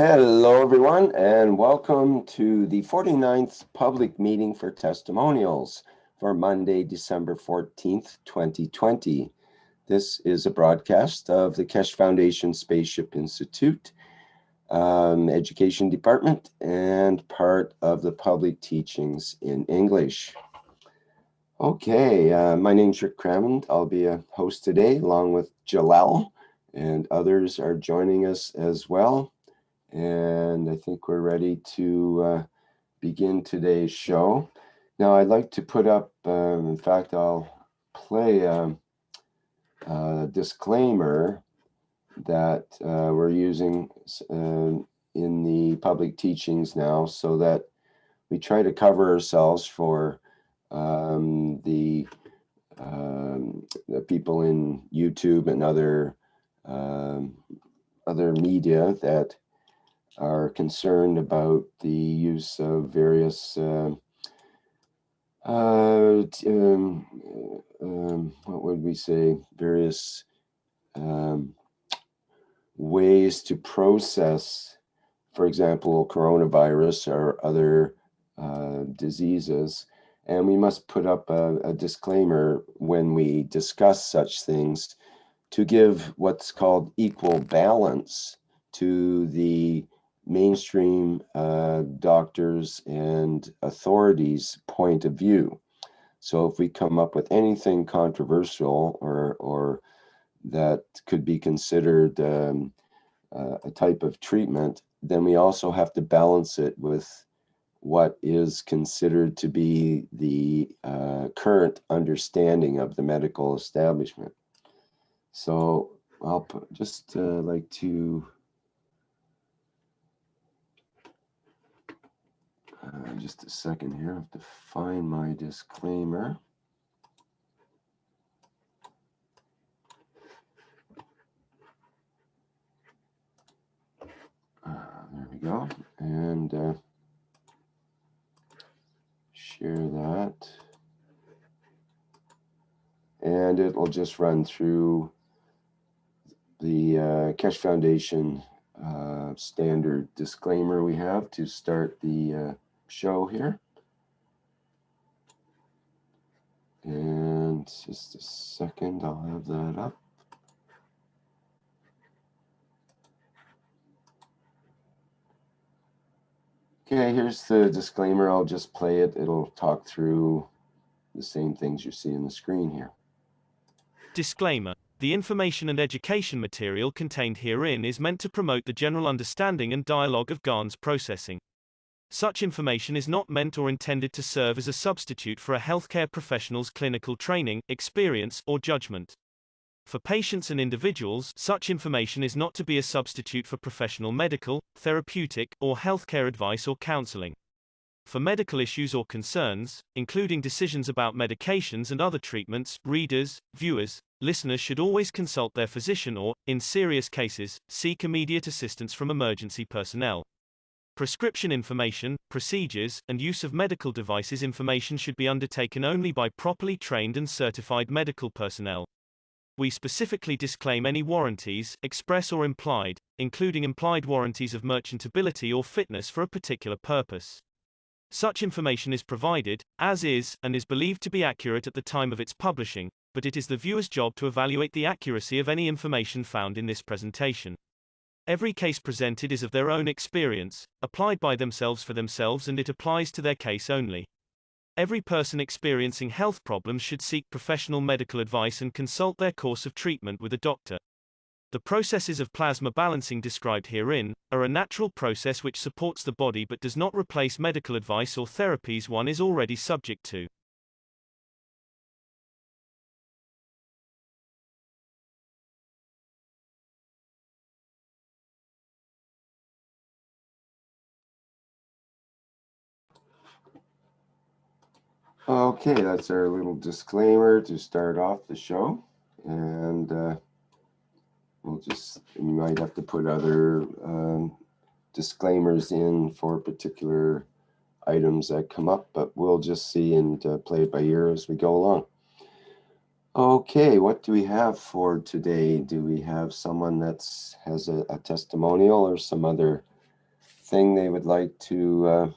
Hello, everyone, and welcome to the 49th public meeting for Testimonials for Monday, December 14th, 2020. This is a broadcast of the Keshe Foundation Spaceship Institute Education Department and part of the public teachings in English. Okay, my name's Rick Crammond. I'll be a host today along with Jalal, and others are joining us as well. And I think we're ready to begin today's show. Now I'd like to put up, in fact, I'll play a disclaimer that we're using in the public teachings now, so that we try to cover ourselves for the people in YouTube and other media that are concerned about the use of various what would we say, various ways to process, for example, coronavirus or other diseases. And we must put up a disclaimer when we discuss such things to give what's called equal balance to the mainstream doctors and authorities' point of view. So if we come up with anything controversial or that could be considered a type of treatment, then we also have to balance it with what is considered to be the current understanding of the medical establishment. So I'll just like to just a second here. I have to find my disclaimer. There we go. And share that. And it will just run through the Keshe Foundation standard disclaimer we have to start the show here. And just a second, I'll have that up. Okay, here's the disclaimer. I'll just play it. It'll talk through the same things you see on the screen here. Disclaimer. The information and education material contained herein is meant to promote the general understanding and dialogue of Gans processing. Such information is not meant or intended to serve as a substitute for a healthcare professional's clinical training, experience, or judgment. For patients and individuals, such information is not to be a substitute for professional medical, therapeutic, or healthcare advice or counseling. For medical issues or concerns, including decisions about medications and other treatments, readers, viewers, listeners should always consult their physician or, in serious cases, seek immediate assistance from emergency personnel. Prescription information, procedures, and use of medical devices information should be undertaken only by properly trained and certified medical personnel. We specifically disclaim any warranties, express or implied, including implied warranties of merchantability or fitness for a particular purpose. Such information is provided, as is, and is believed to be accurate at the time of its publishing, but it is the viewer's job to evaluate the accuracy of any information found in this presentation. Every case presented is of their own experience, applied by themselves for themselves, and it applies to their case only. Every person experiencing health problems should seek professional medical advice and consult their course of treatment with a doctor. The processes of plasma balancing described herein are a natural process which supports the body but does not replace medical advice or therapies one is already subject to. Okay, that's our little disclaimer to start off the show. And you might have to put other disclaimers in for particular items that come up, but we'll just see and play it by ear as we go along. Okay, what do we have for today? Do we have someone that has a testimonial or some other anything they would like to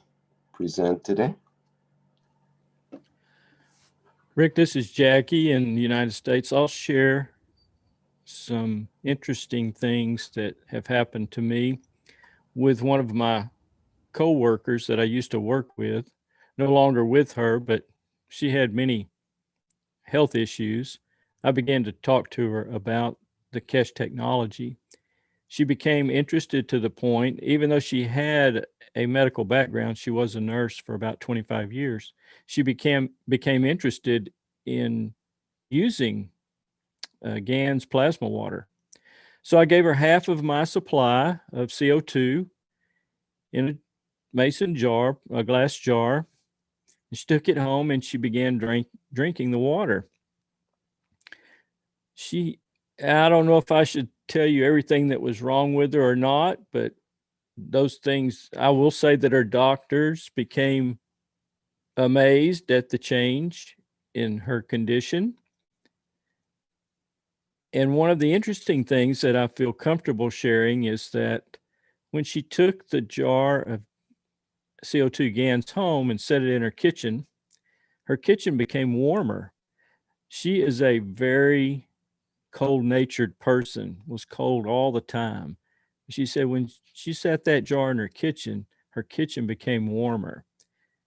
present today? Rick, this is Jackie in the United States. I'll share some interesting things that have happened to me with one of my co-workers that I used to work with. No longer with her, but she had many health issues. I began to talk to her about the Keshe technology. She became interested to the point, even though she had a medical background, she was a nurse for about 25 years. She became interested in using Gans plasma water. So I gave her half of my supply of CO2 in a mason jar, a glass jar. She took it home and she began drinking the water. I don't know if I should tell you everything that was wrong with her or not, but those things, I will say that her doctors became amazed at the change in her condition. And one of the interesting things that I feel comfortable sharing is that when she took the jar of CO2 Gans home and set it in her kitchen became warmer. She is a very cold-natured person, was cold all the time. She said when she set that jar in her kitchen became warmer.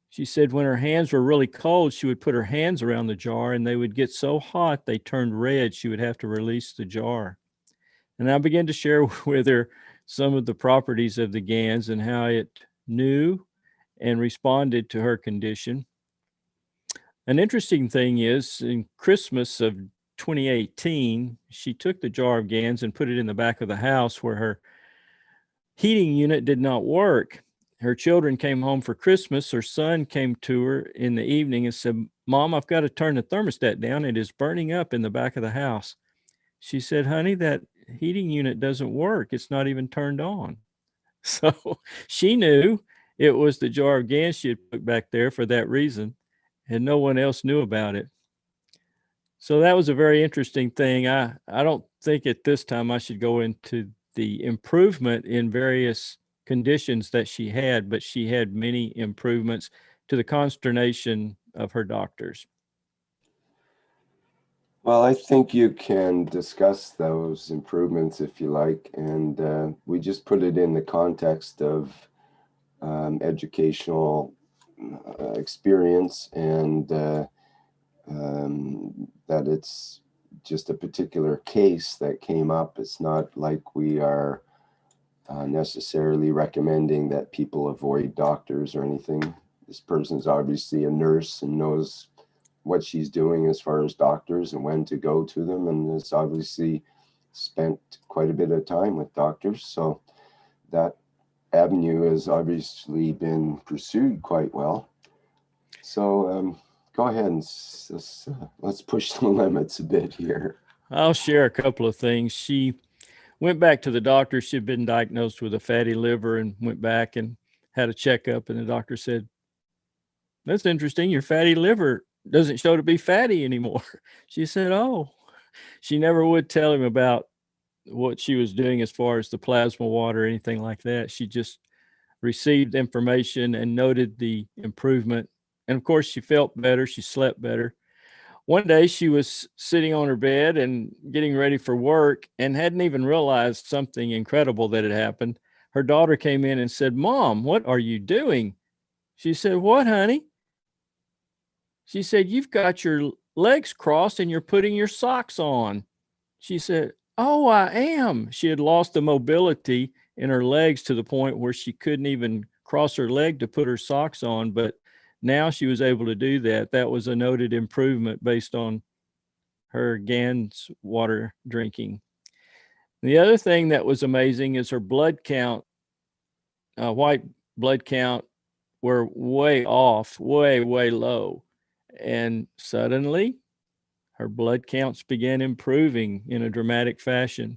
She said when her hands were really cold, she would put her hands around the jar and they would get so hot they turned red. She would have to release the jar. And I began to share with her some of the properties of the Gans and how it knew and responded to her condition. An interesting thing is in Christmas of 2018, she took the jar of Gans and put it in the back of the house where her heating unit did not work. Her children came home for Christmas. Her son came to her in the evening and said, "Mom, I've got to turn the thermostat down. It is burning up in the back of the house." She said, "Honey, that heating unit doesn't work. It's not even turned on." So she knew it was the jar of Gans she had put back there for that reason, and no one else knew about it. So that was a very interesting thing. I don't think at this time I should go into the improvement in various conditions that she had, but she had many improvements to the consternation of her doctors. Well, I think you can discuss those improvements if you like, and we just put it in the context of educational experience and that it's just a particular case that came up. It's not like we are necessarily recommending that people avoid doctors or anything. This person's obviously a nurse and knows what she's doing as far as doctors and when to go to them, and has obviously spent quite a bit of time with doctors. So that avenue has obviously been pursued quite well. So go ahead and let's push the limits a bit here. I'll share a couple of things. She went back to the doctor. She'd been diagnosed with a fatty liver and went back and had a checkup. And the doctor said, "That's interesting. Your fatty liver doesn't show to be fatty anymore." She said, "Oh." She never would tell him about what she was doing as far as the plasma water or anything like that. She just received information and noted the improvement. And of course, she felt better. She slept better. One day she was sitting on her bed and getting ready for work and hadn't even realized something incredible that had happened. Her daughter came in and said, "Mom, what are you doing?" She said, "What, honey?" She said, "You've got your legs crossed and you're putting your socks on." She said, "Oh, I am." She had lost the mobility in her legs to the point where she couldn't even cross her leg to put her socks on, but now she was able to do that. That was a noted improvement based on her Gans water drinking. The other thing that was amazing is her blood count, white blood count were way off, way low. And suddenly her blood counts began improving in a dramatic fashion.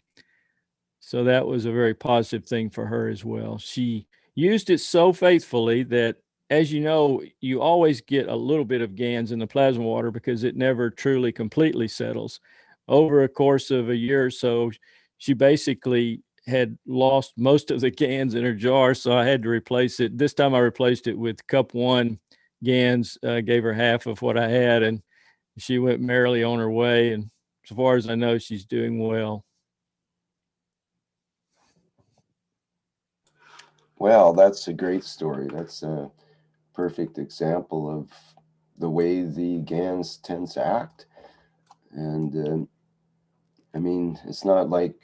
So that was a very positive thing for her as well. She used it so faithfully that, as you know, you always get a little bit of Gans in the plasma water because it never truly completely settles. Over a course of a year or so, she basically had lost most of the Gans in her jar, so I had to replace it. This time I replaced it with cup 1 Gans, gave her half of what I had, and she went merrily on her way. And as far as I know, she's doing well. Well, that's a great story. That's a perfect example of the way the Gans tends to act. And I mean, it's not like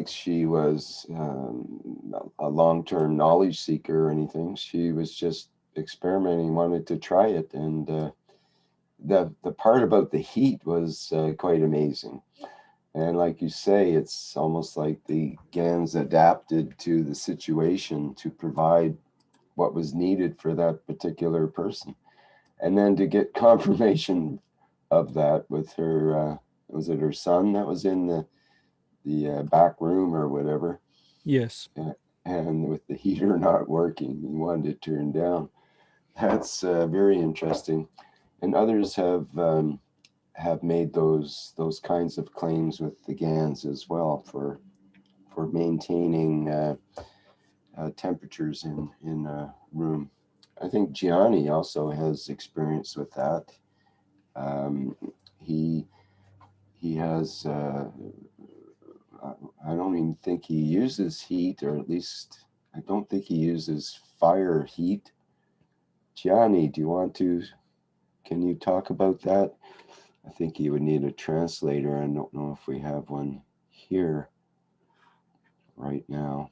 she was a long-term knowledge seeker or anything. She was just experimenting, wanted to try it. And the part about the heat was quite amazing. And like you say, it's almost like the Gans adapted to the situation to provide what was needed for that particular person. And then to get confirmation of that with her, was it her son that was in the back room or whatever? Yes. And with the heater not working, he wanted to turn down. That's very interesting. And others have made those kinds of claims with the Gans as well for maintaining temperatures in a room. I think Gianni also has experience with that. He has. I don't even think he uses heat, or at least I don't think he uses fire heat. Gianni, can you talk about that? I think you would need a translator. I don't know if we have one here right now.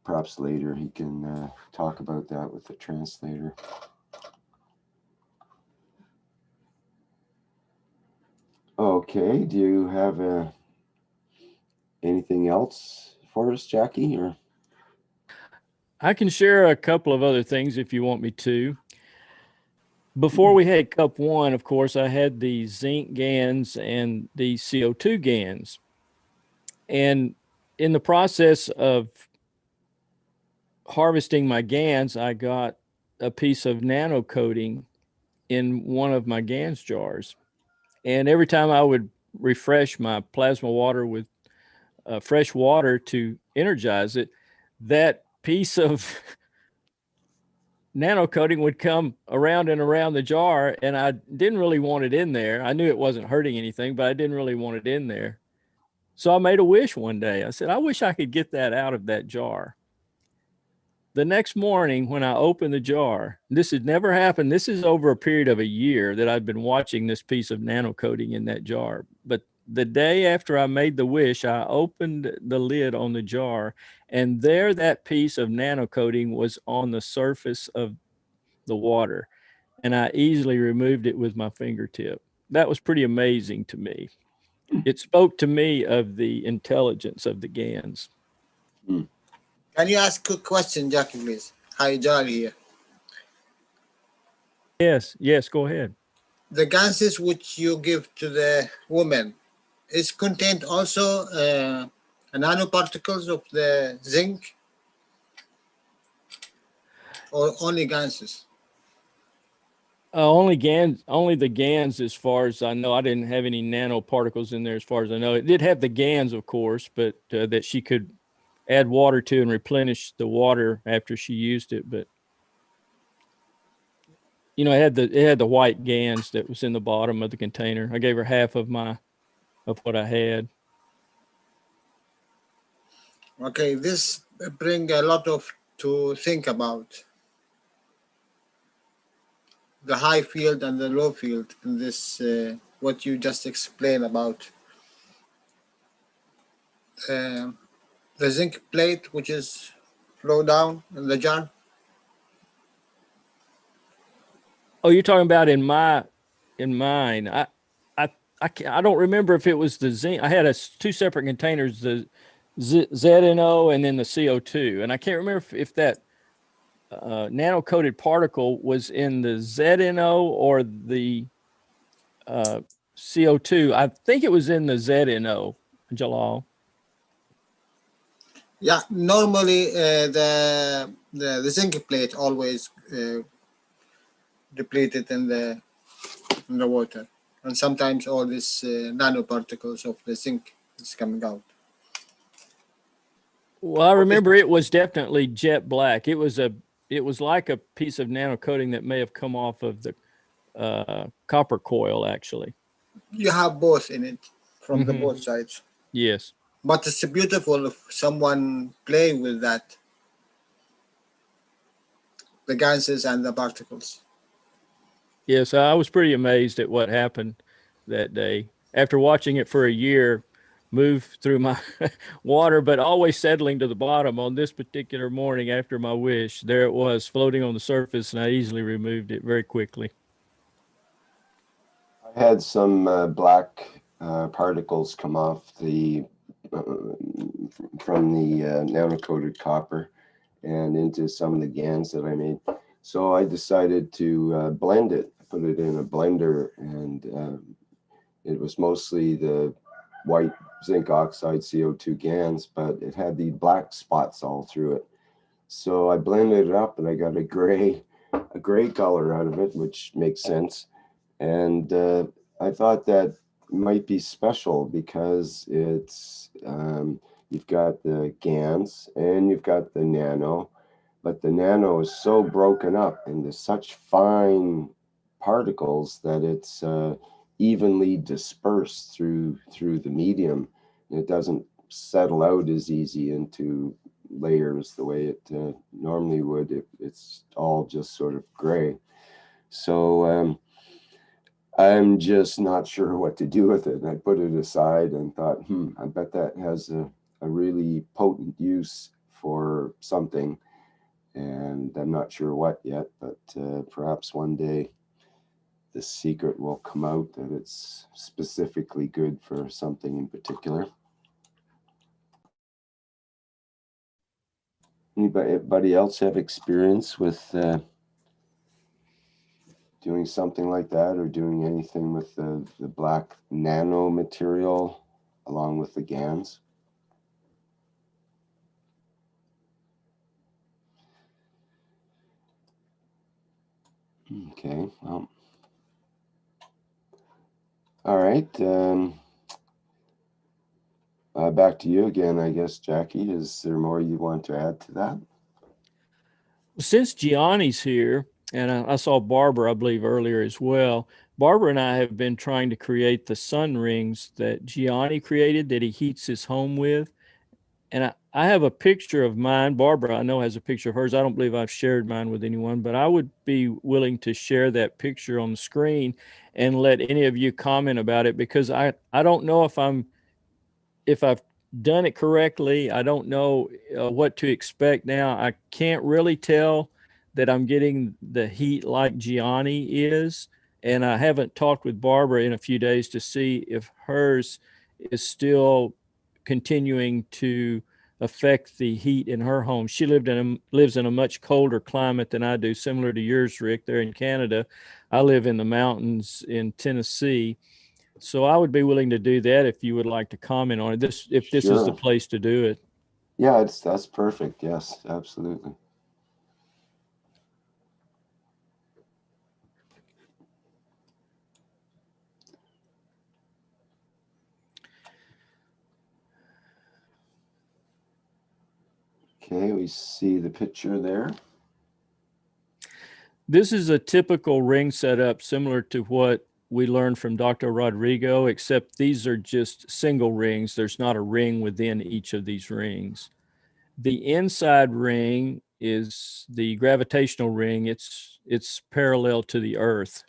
Perhaps later he can talk about that with the translator. Okay, do you have anything else for us, Jackie? Or I can share a couple of other things if you want me to. Before we had cup 1, of course, I had the zinc Gans and the CO2 Gans. And in the process of harvesting my Gans, I got a piece of nano coating in one of my Gans jars. And every time I would refresh my plasma water with fresh water to energize it, that piece of nano coating would come around and around the jar, and I didn't really want it in there. I knew it wasn't hurting anything, but I didn't really want it in there. So I made a wish one day. I said, I wish I could get that out of that jar. The next morning when I opened the jar, this had never happened. This is over a period of a year that I've been watching this piece of nano coating in that jar. But the day after I made the wish, I opened the lid on the jar, and there that piece of nano coating was on the surface of the water, and I easily removed it with my fingertip. That was pretty amazing to me. It spoke to me of the intelligence of the Gans. Can you ask a quick question, Jackie, please? Hi, Jalal here. Yes, go ahead. The gases which you give to the woman is contained also nanoparticles of the zinc, or only gases? Only the Gans, as far as I know. I didn't have any nanoparticles in there, as far as I know. It did have the Gans, of course, but that she could add water to and replenish the water after she used it. But you know, it had the white Gans that was in the bottom of the container. I gave her half of what I had. Okay, this brings a lot to think about. The high field and the low field in this, what you just explained about the zinc plate, which is flow down in the jar. Oh, you're talking about in mine. I don't remember if it was the zinc. I had two separate containers, the ZNO and then the CO2, and I can't remember if that nano-coated particle was in the ZNO or the CO2. I think it was in the ZNO, Jalal. Yeah, normally the zinc plate always depleted in the water. and sometimes all these nanoparticles of the zinc is coming out. Well, I remember it was definitely jet black. It was like a piece of nano coating that may have come off of the copper coil, actually. You have both in it from the Mhm. both sides. Yes. But it's beautiful if someone play with that, the ganses and the particles. Yes, I was pretty amazed at what happened that day. After watching it for a year move through my water, but always settling to the bottom, on this particular morning after my wish, there it was floating on the surface, and I easily removed it very quickly. I had some black particles come off the from the nano-coated copper and into some of the GANs that I made. So I decided to blend it, put it in a blender, and it was mostly the white zinc oxide CO2 GANs, but it had the black spots all through it. So I blended it up and I got a gray color out of it, which makes sense. And I thought that might be special because it's you've got the GANs and you've got the nano, but the nano is so broken up into such fine particles that it's evenly dispersed through the medium. It doesn't settle out as easy into layers the way it normally would. It's all just sort of gray. So I'm just not sure what to do with it. And I put it aside and thought, I bet that has a really potent use for something. And I'm not sure what yet, but perhaps one day the secret will come out that it's specifically good for something in particular. Anybody else have experience with doing something like that, or doing anything with the black nano material along with the GANs? Okay, well, all right. Back to you again, I guess, Jackie. Is there more you want to add to that? Since Gianni's here, and I saw Barbara, I believe, earlier as well, Barbara and I have been trying to create the sun rings that Gianni created that he heats his home with. And I have a picture of mine. Barbara, I know, has a picture of hers. I don't believe I've shared mine with anyone, but I would be willing to share that picture on the screen and let any of you comment about it, because I don't know if I've done it correctly. I don't know what to expect now. I can't really tell that I'm getting the heat like Gianni is. And I haven't talked with Barbara in a few days to see if hers is still continuing to affect the heat in her home. She lives in a much colder climate than I do, similar to yours, Rick, there in Canada. I live in the mountains in Tennessee. So I would be willing to do that if you would like to comment on it. If this is the Sure. place to do it. Yeah, that's perfect. Yes, absolutely. Okay, we see the picture there. This is a typical ring setup similar to what we learned from Dr. Rodrigo, except these are just single rings. There's not a ring within each of these rings. The inside ring is the gravitational ring. It's parallel to the Earth.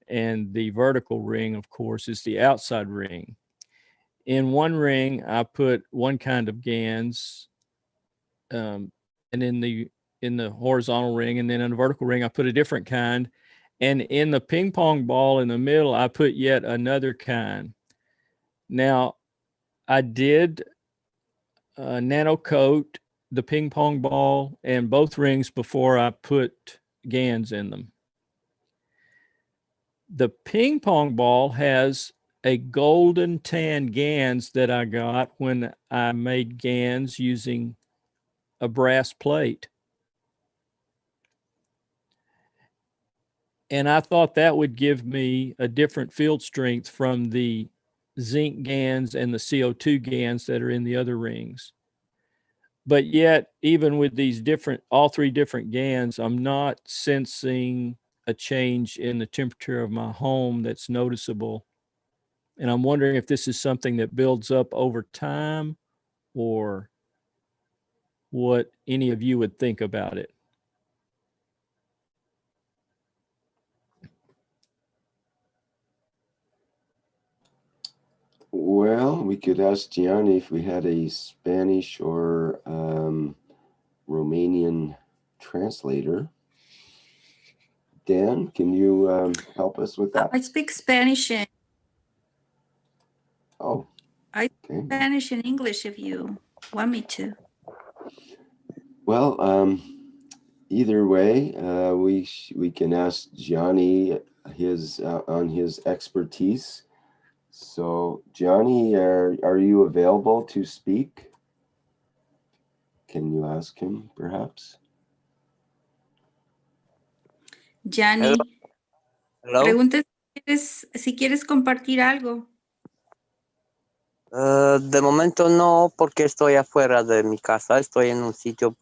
And the vertical ring, of course, is the outside ring. In one ring, I put one kind of GANs, and in the horizontal ring, and then in the vertical ring, I put a different kind. And in the ping pong ball in the middle, I put yet another kind. Now, I did nano coat the ping pong ball and both rings before I put GANs in them. The ping pong ball has a golden tan GANs that I got when I made GANs using a brass plate. And I thought that would give me a different field strength from the zinc GANs and the CO2 GANs that are in the other rings. But yet, even with these all three different GANs, I'm not sensing a change in the temperature of my home that's noticeable. And I'm wondering if this is something that builds up over time, or what any of you would think about it. Well, we could ask Gianni if we had a Spanish or Romanian translator. Dan, can you help us with that? I speak Spanish and Oh, I okay. Spanish and English if you want me to. Well, either way, we can ask Gianni on his expertise. So, Gianni, are you available to speak? Can you ask him, perhaps? Gianni, Hello. pregunta si quieres compartir algo. De momento no, porque estoy afuera de mi casa. Estoy en un sitio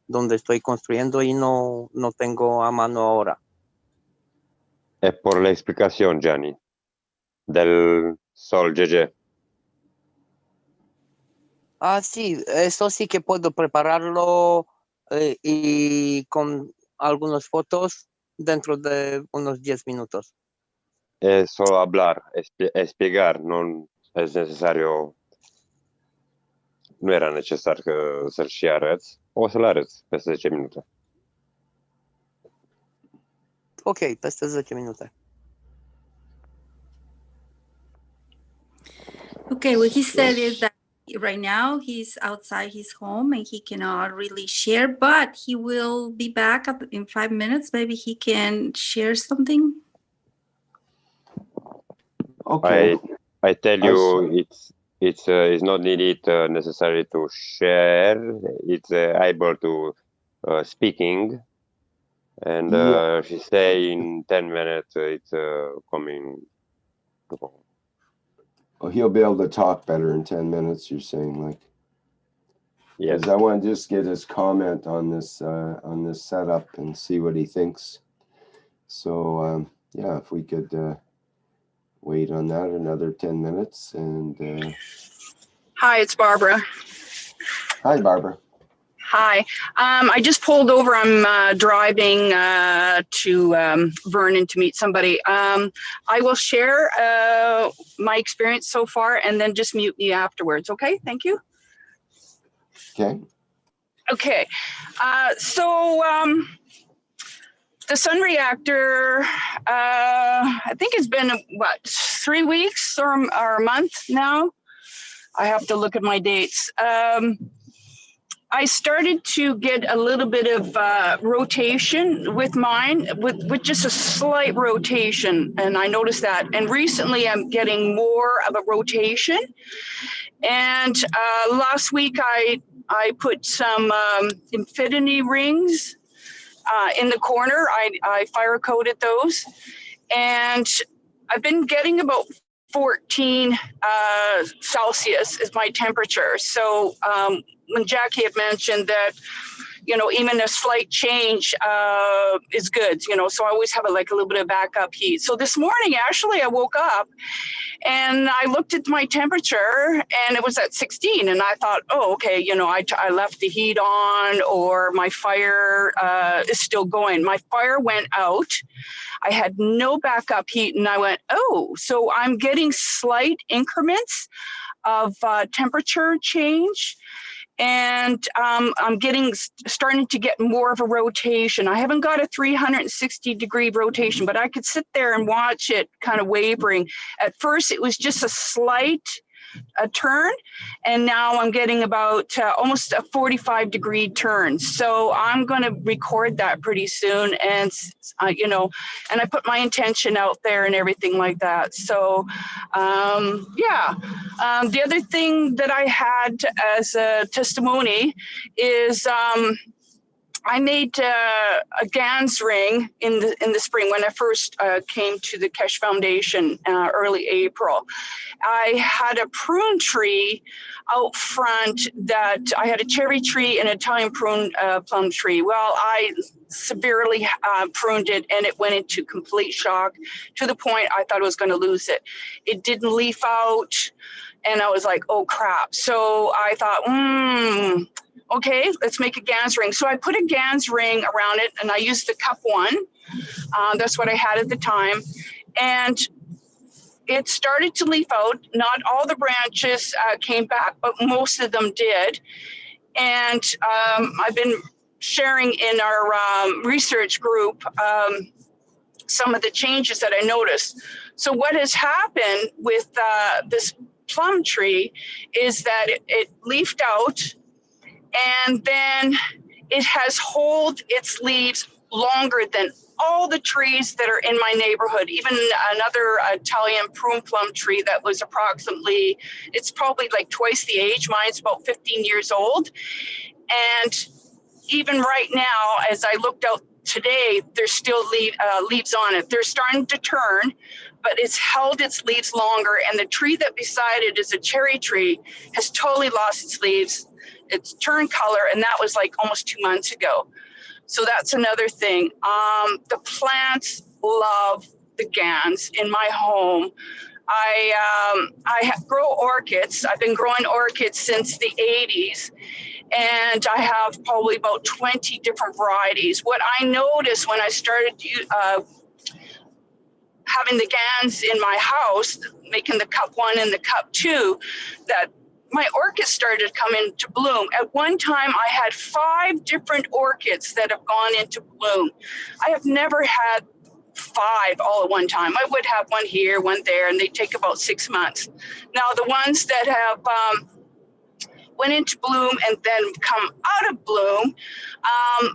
donde estoy construyendo y no tengo a mano ahora. È por la explicación, Gianni, del sol GG. Ah, sí, eso sí que puedo prepararlo y con algunas fotos dentro de unos 10 minutos. Es solo hablar, explicar, no es necesario, no era necesario que să-l și arăți, o să-l arăți peste 10 minute. Ok, peste 10 minute. Okay, what he said is that right now he's outside his home and he cannot really share, but he will be back in 5 minutes. Maybe he can share something. Okay. I tell you, it's not needed necessary to share. It's able to speaking, and she say in 10 minutes it's coming. Oh, he'll be able to talk better in 10 minutes, you're saying, like? Yes. Because I want to just get his comment on this setup and see what he thinks. So yeah, if we could wait on that another 10 minutes. And Hi, it's Barbara. hi, Barbara. Hi. I just pulled over. I'm driving to Vernon to meet somebody. I will share my experience so far and then just mute me afterwards. Okay, thank you. Okay. Okay, so the sun reactor, I think it's been, what, 3 weeks or a month now? I have to look at my dates. I started to get a little bit of rotation with mine, with just a slight rotation, and I noticed that. And recently I'm getting more of a rotation. And last week I put some infinity rings in the corner. I fire coated those, and I've been getting about 14 Celsius is my temperature. So when Jackie had mentioned that, you know, even a slight change is good, you know, so I always have a little bit of backup heat. So this morning, actually, I woke up and I looked at my temperature and it was at 16. And I thought, oh, okay, you know, I left the heat on, or my fire is still going. My fire went out. I had no backup heat, and I went, oh, so I'm getting slight increments of temperature change. And I'm starting to get more of a rotation. I haven't got a 360-degree rotation, but I could sit there and watch it kind of wavering. At first, it was just a slight turn, and now I'm getting about almost a 45-degree turn. So I'm going to record that pretty soon, and you know, and I put my intention out there and everything like that. So yeah, the other thing that I had as a testimony is I made a Gans ring in the spring when I first came to the Keshe Foundation early April. I had a prune tree out front that I had a cherry tree and an Italian plum tree. Well, I severely pruned it and it went into complete shock to the point I thought I was going to lose it. It didn't leaf out and I was like, oh crap. So I thought, okay, let's make a Gans ring. So I put a Gans ring around it and I used the cup one. That's what I had at the time. And it started to leaf out. Not all the branches came back, but most of them did. And I've been sharing in our research group some of the changes that I noticed. So what has happened with this plum tree is that it leafed out and then it has held its leaves longer than all the trees that are in my neighborhood, even another Italian prune plum tree that was approximately, it's probably like twice the age. Mine's about 15 years old. And even right now, as I looked out today, there's still leaves on it. They're starting to turn, but it's held its leaves longer. And the tree that beside it is a cherry tree, has totally lost its leaves. It's turned color, and that was like almost 2 months ago. So that's another thing. The plants love the Gans in my home. I grow orchids. I've been growing orchids since the 80s. And I have probably about 20 different varieties. What I noticed when I started having the Gans in my house, making the cup one and the cup two, that my orchids started to come into bloom. At one time, I had 5 different orchids that have gone into bloom. I have never had 5 all at one time. I would have one here, one there, and they take about 6 months. Now, the ones that have went into bloom and then come out of bloom,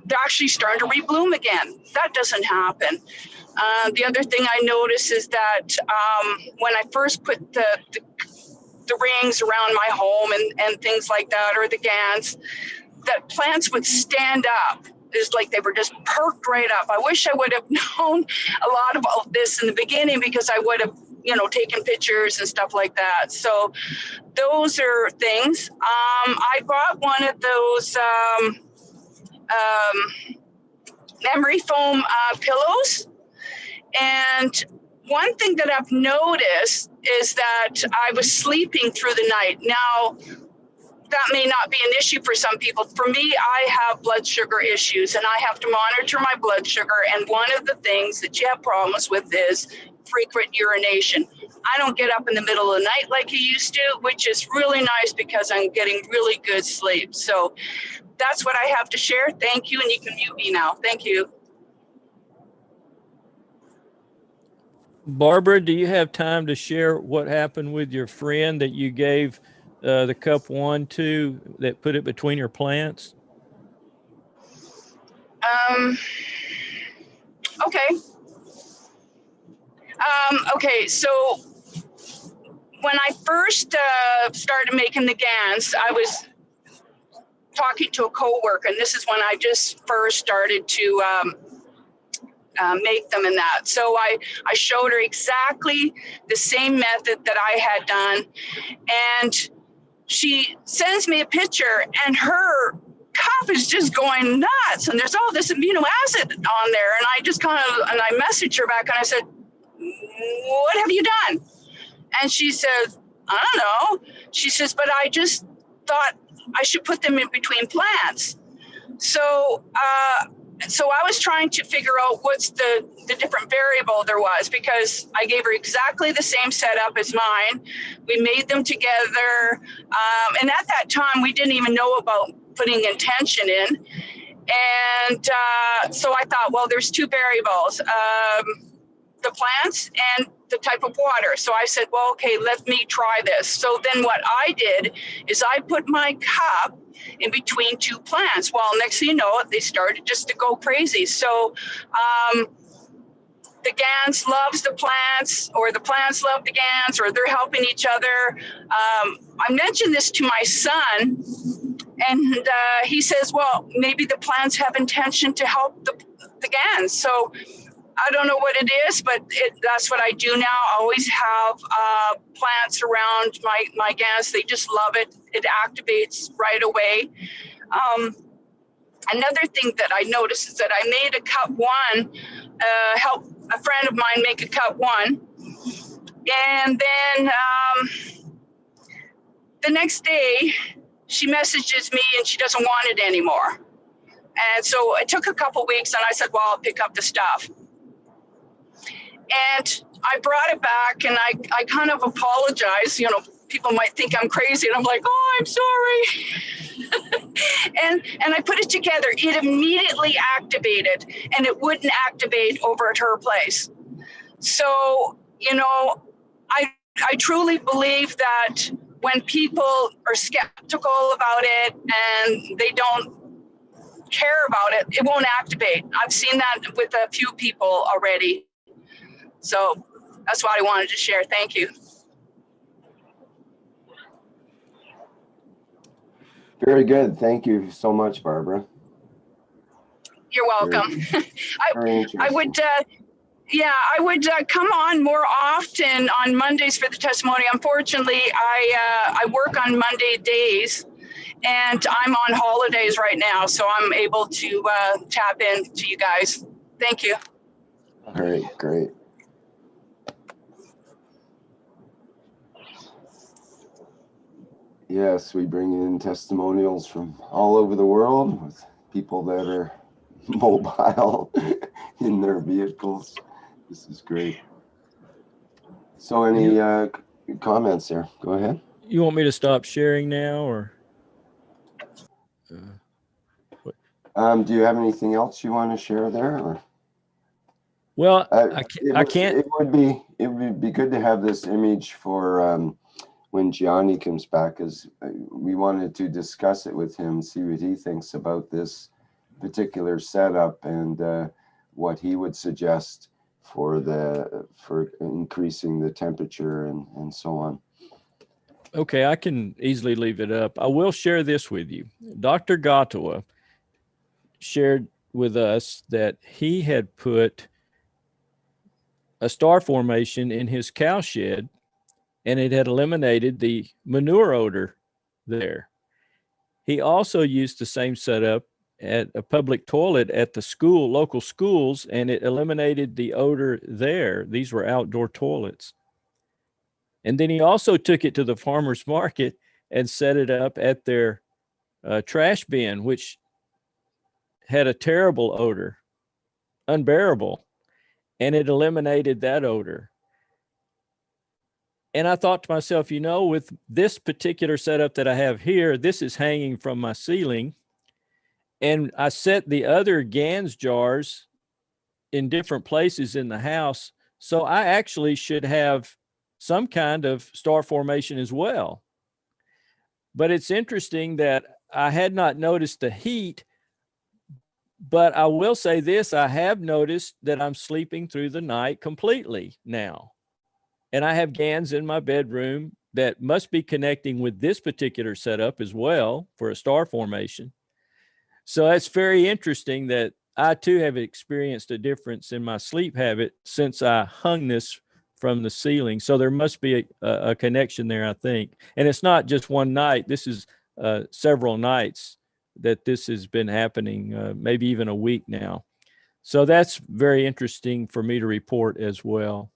they're actually starting to rebloom again. That doesn't happen. The other thing I notice is that when I first put the rings around my home and things like that, or the Gans, that plants would stand up. It's like they were just perked right up. I wish I would have known a lot about this in the beginning, because I would have, taken pictures and stuff like that. So those are things. I bought one of those memory foam pillows. And one thing that I've noticed is that I was sleeping through the night. Now, that may not be an issue for some people. For me, I have blood sugar issues and I have to monitor my blood sugar. And one of the things that you have problems with is frequent urination. I don't get up in the middle of the night like I used to, which is really nice because I'm getting really good sleep. So that's what I have to share. Thank you. And you can mute me now. Thank you. Barbara, do you have time to share what happened with your friend that you gave the cup one to, that put it between your plants? Okay. Okay, so when I first started making the Gans, I was talking to a coworker, and this is when I just first started to make them in that. So I showed her exactly the same method that I had done, and she sends me a picture, and her cup is just going nuts, and there's all this amino acid on there, and I just and I messaged her back, and I said, what have you done? And she says, I don't know. She says, but I just thought I should put them in between plants. So so I was trying to figure out what's the different variable there was, because I gave her exactly the same setup as mine. We made them together. And at that time, we didn't even know about putting intention in. And so I thought, well, there's 2 variables, the plants and the type of water. So I said, well, okay, let me try this. So then what I did is I put my cup in between 2 plants. Well, next thing you know, they started just to go crazy. So the Gans loves the plants, or the plants love the Gans, or they're helping each other. I mentioned this to my son And he says, well, maybe the plants have intention to help the Gans. So I don't know what it is, but that's what I do now. I always have plants around my Gans. They just love it. It activates right away. Another thing that I noticed is that I made a cup one, helped a friend of mine make a cup one. And then the next day, she messages me and she doesn't want it anymore. And so it took a couple weeks and I said, well, I'll pick up the stuff. And I brought it back and I kind of apologized. You know, people might think I'm crazy and I'm like, oh, I'm sorry. and I put it together. It immediately activated and it wouldn't activate over at her place. So, you know, I truly believe that when people are skeptical about it and they don't care about it, it won't activate. I've seen that with a few people already. So that's what I wanted to share. Thank you. Very good. Thank you so much, Barbara. You're welcome. Very I would, I would come on more often on Mondays for the testimony. Unfortunately, I work on Monday days and I'm on holidays right now, so I'm able to tap in to you guys. Thank you. All right, great. Yes, we bring in testimonials from all over the world with people that are mobile in their vehicles. This is great. So any comments there? Go ahead. You want me to stop sharing now, or? Do you have anything else you want to share there? Or? Well, I can't. It would be good to have this image for when Gianni comes back, as we wanted to discuss it with him, see what he thinks about this particular setup and what he would suggest for increasing the temperature and so on. Okay, I can easily leave it up. I will share this with you. Dr. Gatawa shared with us that he had put a star formation in his cow shed and it had eliminated the manure odor there. He also used the same setup at a public toilet at the school, local schools, and it eliminated the odor there. These were outdoor toilets. And then he also took it to the farmer's market and set it up at their trash bin, which had a terrible odor, unbearable, and it eliminated that odor. And I thought to myself, you know, with this particular setup that I have here, this is hanging from my ceiling. And I set the other Gans jars in different places in the house. So I actually should have some kind of star formation as well. But it's interesting that I had not noticed the heat, but I will say this, I have noticed that I'm sleeping through the night completely now. And I have Gans in my bedroom that must be connecting with this particular setup as well for a star formation. So that's very interesting that I too have experienced a difference in my sleep habit since I hung this from the ceiling. So there must be a connection there, I think. And it's not just one night. This is several nights that this has been happening, maybe even a week now. So that's very interesting for me to report as well.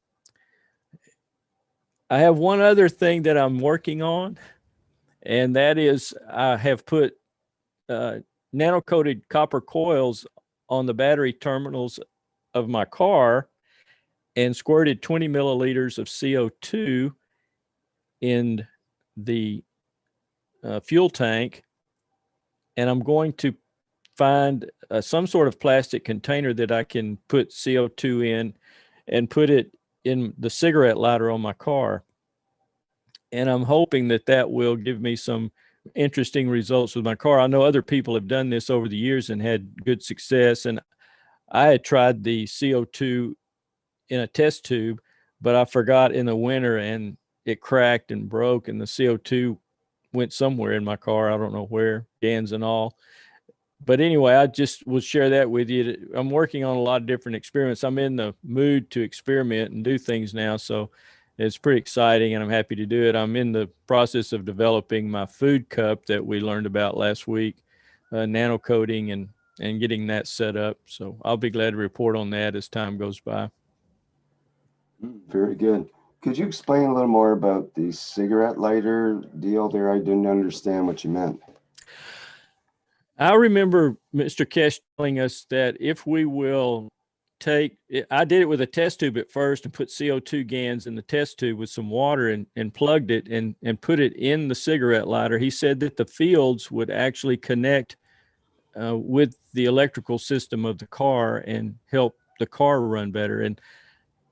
I have one other thing that I'm working on, and that is I have put nano-coated copper coils on the battery terminals of my car and squirted 20 milliliters of CO2 in the fuel tank. And I'm going to find some sort of plastic container that I can put CO2 in and put it in the cigarette lighter on my car. And I'm hoping that that will give me some interesting results with my car. I know other people have done this over the years and had good success. And I had tried the CO2 in a test tube, but I forgot in the winter and it cracked and broke and the CO2 went somewhere in my car. I don't know where, Gans and all. But anyway, I just will share that with you. I'm working on a lot of different experiments. I'm in the mood to experiment and do things now. So it's pretty exciting and I'm happy to do it. I'm in the process of developing my food cup that we learned about last week, nano coating and getting that set up. So I'll be glad to report on that as time goes by. Very good. Could you explain a little more about the cigarette lighter deal there? I didn't understand what you meant. I remember Mr. Keshe telling us that if we will I did it with a test tube at first and put CO2 Gans in the test tube with some water and plugged it and put it in the cigarette lighter. He said that the fields would actually connect with the electrical system of the car and help the car run better. And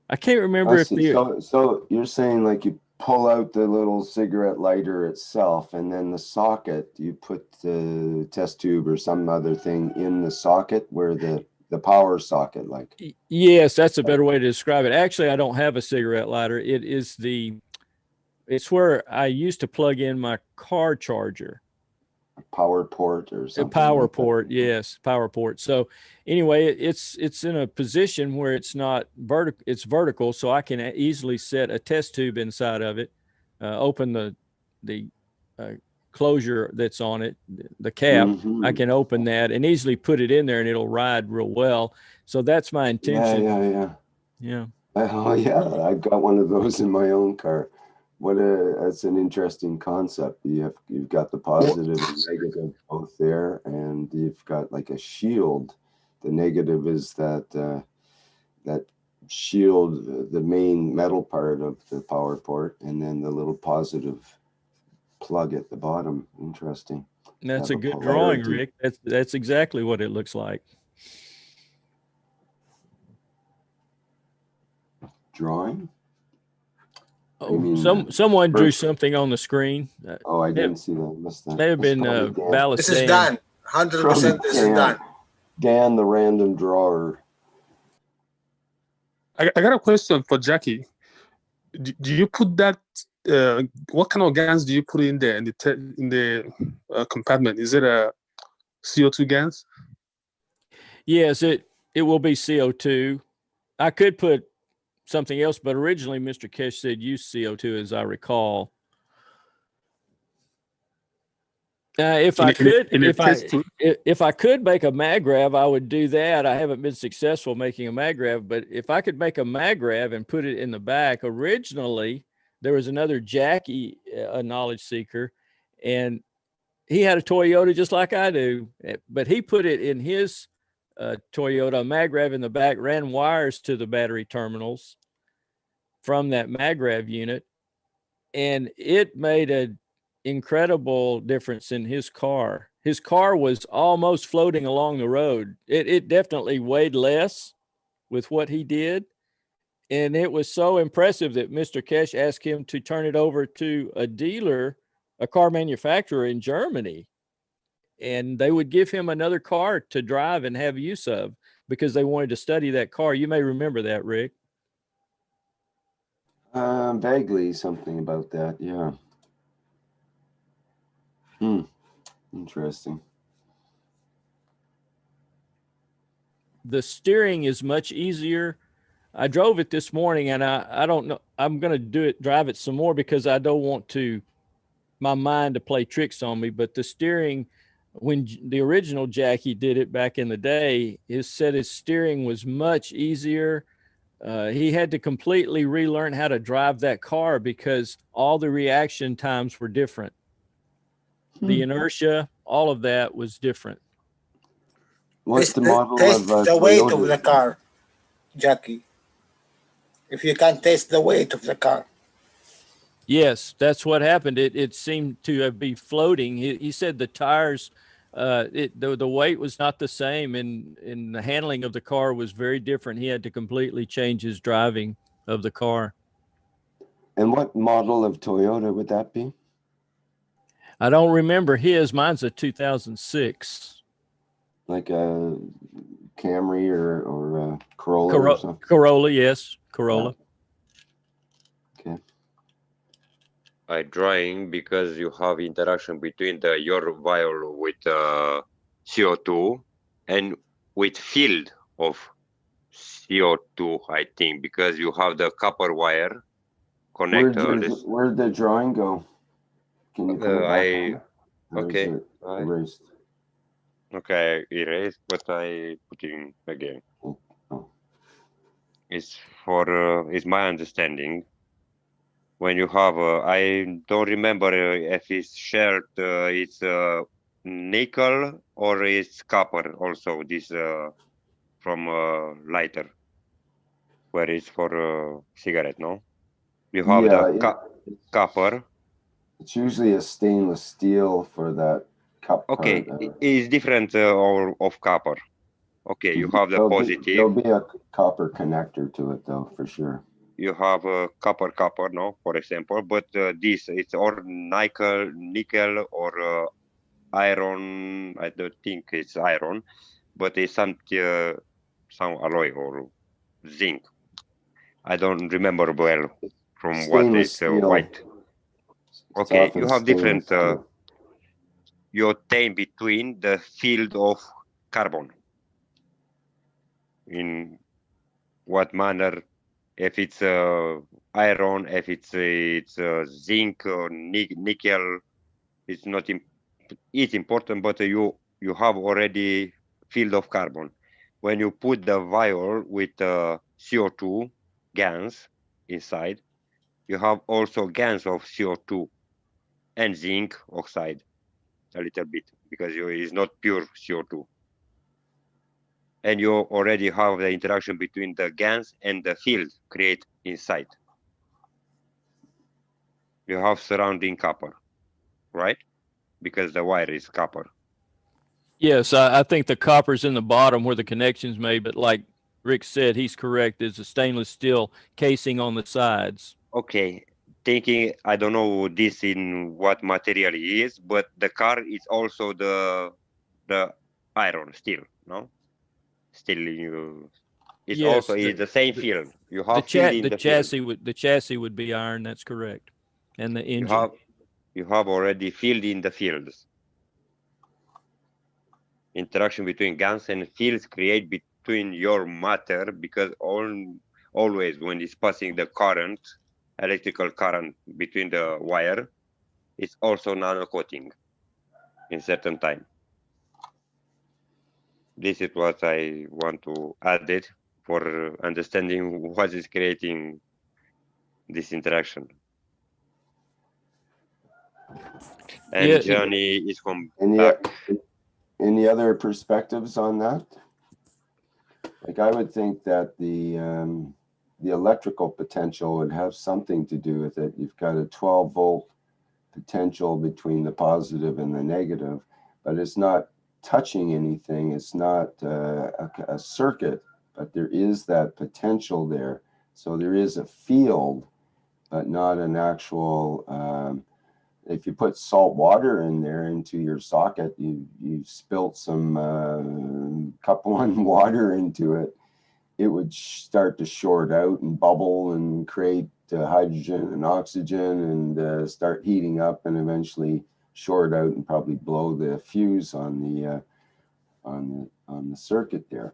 I can't remember if so you're saying like you pull out the little cigarette lighter itself and then the socket, you put the test tube or some other thing in the socket where the power socket, like. Yes, that's a better way to describe it. Actually, I don't have a cigarette lighter. It's where I used to plug in my car charger. A power port or something. A power like port, yes, power port. So anyway, it's in a position where it's not vertical, it's vertical, so I can easily set a test tube inside of it, open the closure that's on it, the cap. I can open that and easily put it in there and it'll ride real well. So that's my intention. Yeah. Oh yeah, I've got one of those in my own car. That's an interesting concept. You've got the positive and negative both there, and you've got like a shield. The negative is that shield, the main metal part of the power port, and then the little positive plug at the bottom. Interesting. That's a good drawing, Rick. That's exactly what it looks like. Drawing? Oh, someone drew something on the screen. Oh, I didn't see that. May have been Ballast. This is done. 100% this is done. Dan, the random drawer. I got a question for Jackie. Do you put that? What kind of Gans do you put in there in the compartment? Is it a CO2 Gans? Yes, it will be CO2. I could put something else, but originally Mr. Keshe said use CO2, as I recall. If I could make a MagRav, I would do that. I haven't been successful making a MagRav, but if I could make a MagRav and put it in the back, originally there was another Jackie, a knowledge seeker, and he had a Toyota just like I do, but he put it in his Toyota MagRav in the back, ran wires to the battery terminals from that MagRav unit, and it made an incredible difference in his car. His car was almost floating along the road. It definitely weighed less with what he did, and it was so impressive that Mr. Keshe asked him to turn it over to a dealer, a car manufacturer in Germany, and they would give him another car to drive and have use of because they wanted to study that car. You may remember that, Rick. Vaguely something about that, yeah. Interesting. The steering is much easier. I drove it this morning, and I don't know. I'm going to drive it some more because I don't want my mind to play tricks on me. But the steering, when the original Jackie did it back in the day, his steering was much easier. He had to completely relearn how to drive that car because all the reaction times were different. The inertia, all of that was different. What's the model of the weight Toyota? Of the car, Jackie? If you can taste the weight of the car. Yes, that's what happened. It seemed to be floating. He said the tires, the weight was not the same, and the handling of the car was very different. He had to completely change his driving of the car. And what model of Toyota would that be? I don't remember his. Mine's a 2006. Like a Camry or a Corolla or something? Corolla, yes. Corolla. Yeah. Okay. I drawing because you have interaction between your vial with CO2 and with field of CO2, I think, because you have the copper wire connector. Where'd the drawing go? Can you put it back on? Or Okay. is it erased? Okay, erased, but I put in again. Oh. It's for it's my understanding. When you have, I don't remember if it's shared, it's nickel or it's copper. Also, this from lighter, where it's for cigarette. No, you have the copper. It's usually a stainless steel for that cup. Okay, part. it's different of copper. Okay, you have the positive. There'll be a copper connector to it, though, for sure. You have a copper, no, for example, but this it's or nickel or iron. I don't think it's iron, but it's some alloy or zinc. I don't remember well from what it's white. Okay, you have different. You obtain between the field of carbon. In what manner? If it's iron, if it's zinc or nickel, it's not. It's important, but you have already field of carbon. When you put the vial with CO2 Gans inside, you have also Gans of CO2 and zinc oxide a little bit because it's not pure CO2. And you already have the interaction between the Gans and the field create inside. You have surrounding copper, right? Because the wire is copper. Yes, I think the copper's in the bottom where the connection's made, but like Rick said, he's correct. There's a stainless steel casing on the sides. Okay, thinking, I don't know this in what material it is, but the car is also the iron steel, no? Still, it's Yes, also is the same field. You have the chassis would be iron. That's correct, and the engine. You have already field in the fields. Interaction between Gans and fields create between your matter because always when it's passing the current, electrical current between the wire, it's also nano coating in certain time. This is what I want to add it for understanding what is creating this interaction. And Johnny is from back. Any other perspectives on that? Like I would think that the electrical potential would have something to do with it. You've got a 12-volt potential between the positive and the negative, but it's not touching anything. It's not a circuit, but there is that potential there. So there is a field, but not an actual. If you put salt water in there into your socket, you spilt some cup 1 water into it, it would start to short out and bubble and create hydrogen and oxygen and start heating up and eventually short out and probably blow the fuse on the circuit there.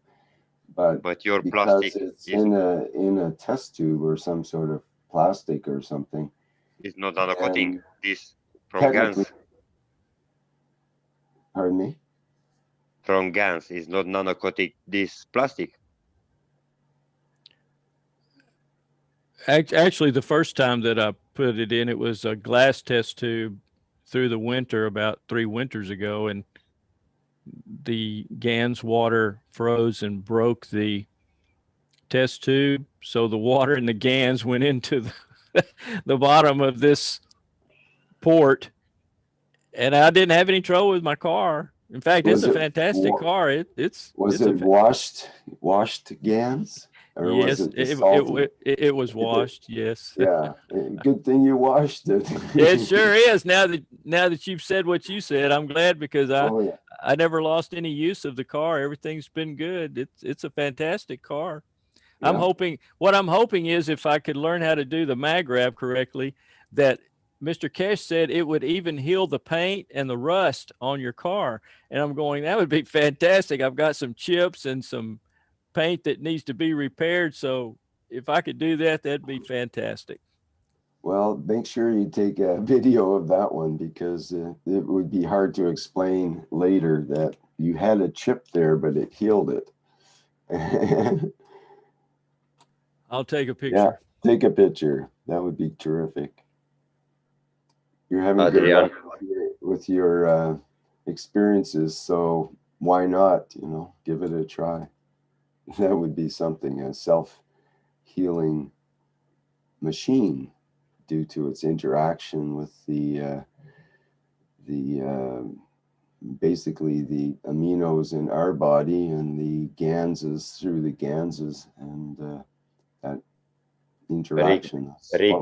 But your because plastic it's in a test tube or some sort of plastic or something, it's not nano coating. This from Gans. Pardon me? From Gans is not nano coating this plastic. Actually, the first time that I put it in, it was a glass test tube through the winter about 3 winters ago, and the Gans water froze and broke the test tube. So the water in the Gans went into the bottom of this port, and I didn't have any trouble with my car. In fact, it's a fantastic car. It's washed Gans? Or yes, it was washed. Yes. Yeah. Good thing you washed it. It sure is. Now that you've said what you said, I'm glad because I never lost any use of the car. Everything's been good. It's a fantastic car. Yeah. What I'm hoping is if I could learn how to do the mag wrap correctly, that Mr. Keshe said it would even heal the paint and the rust on your car. And I'm going, that would be fantastic. I've got some chips and some paint that needs to be repaired. So if I could do that, that'd be fantastic. Well, make sure you take a video of that one, because it would be hard to explain later that you had a chip there, but it healed it. I'll take a picture. Yeah, take a picture. That would be terrific. You're having good Adrian, luck with your experiences, so why not, you know, give it a try. That would be something, a self-healing machine, due to its interaction with the basically the aminos in our body and the ganses through the ganses, and that interaction. Rick,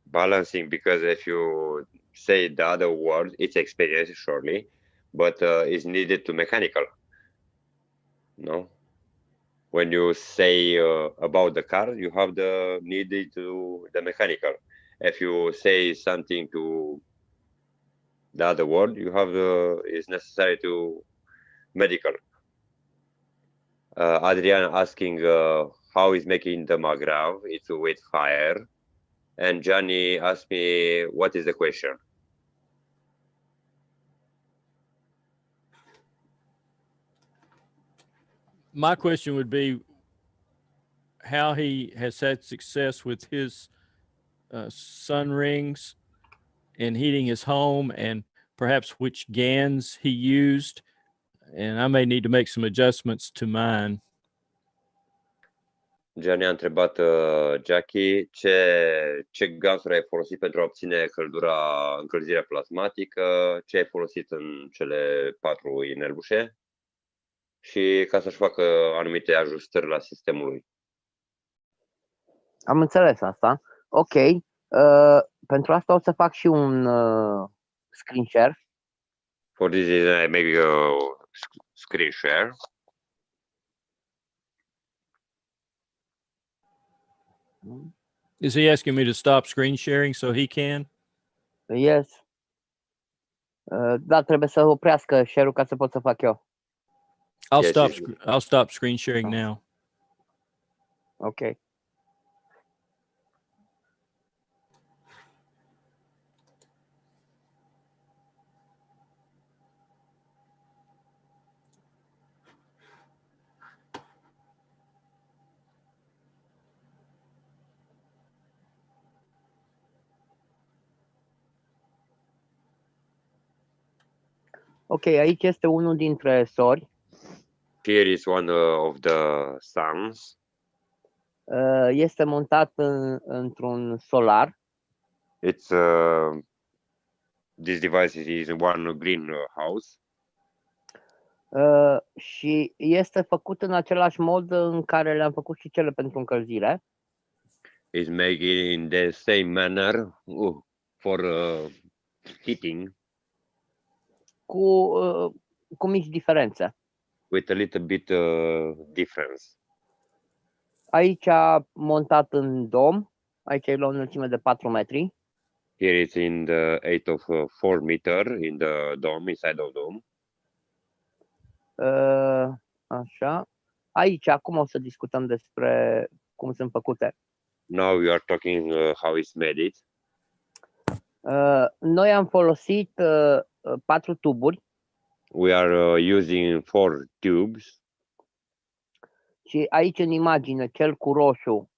balancing, because if you say the other word, it's experience surely, but it's needed to mechanical. No, when you say about the car, you have the needed to the mechanical. If you say something to the other word, you have it's necessary to medical. Adrian asking how is making the magrav, it's with fire. And Johnny asked me, what is the question? My question would be how he has had success with his sun rings and heating his home, and perhaps which GANs he used. And I may need to make some adjustments to mine. Gianni a întrebat Jackie ce gansuri ai folosit pentru a obține încălzirea plasmatică, ce ai folosit în cele 4 inelbușe și ca să-și facă anumite ajustări la sistemul lui. Am înțeles asta. Ok. Pentru asta o să fac și un screen share. For this reason, I make a screen share. Is he asking me to stop screen sharing so he can? Yes. Da, trebuie să oprească share-ul ca să pot să fac eu. I'll stop screen sharing now. Okay. Ok, aici este unul dintre sori. Here is one of the sons. Este montat într-un solar. It's this device is in one greenhouse. Și este făcut în același mod în care le-am făcut și cele pentru încălzire. Is made in the same manner for heating. Cu mici diferențe. With a little bit difference. Aici montat în dom. Aici e la o înălțime de 4 metri. Here it's in the 8 of 4 meter in the dome, inside of dome. Așa. Aici, acum o să discutăm despre cum sunt făcute. Now we are talking how it's made it. Noi am folosit 4 tuburi. We are using 4 tubes. Și aici în imagine, cel cu roșu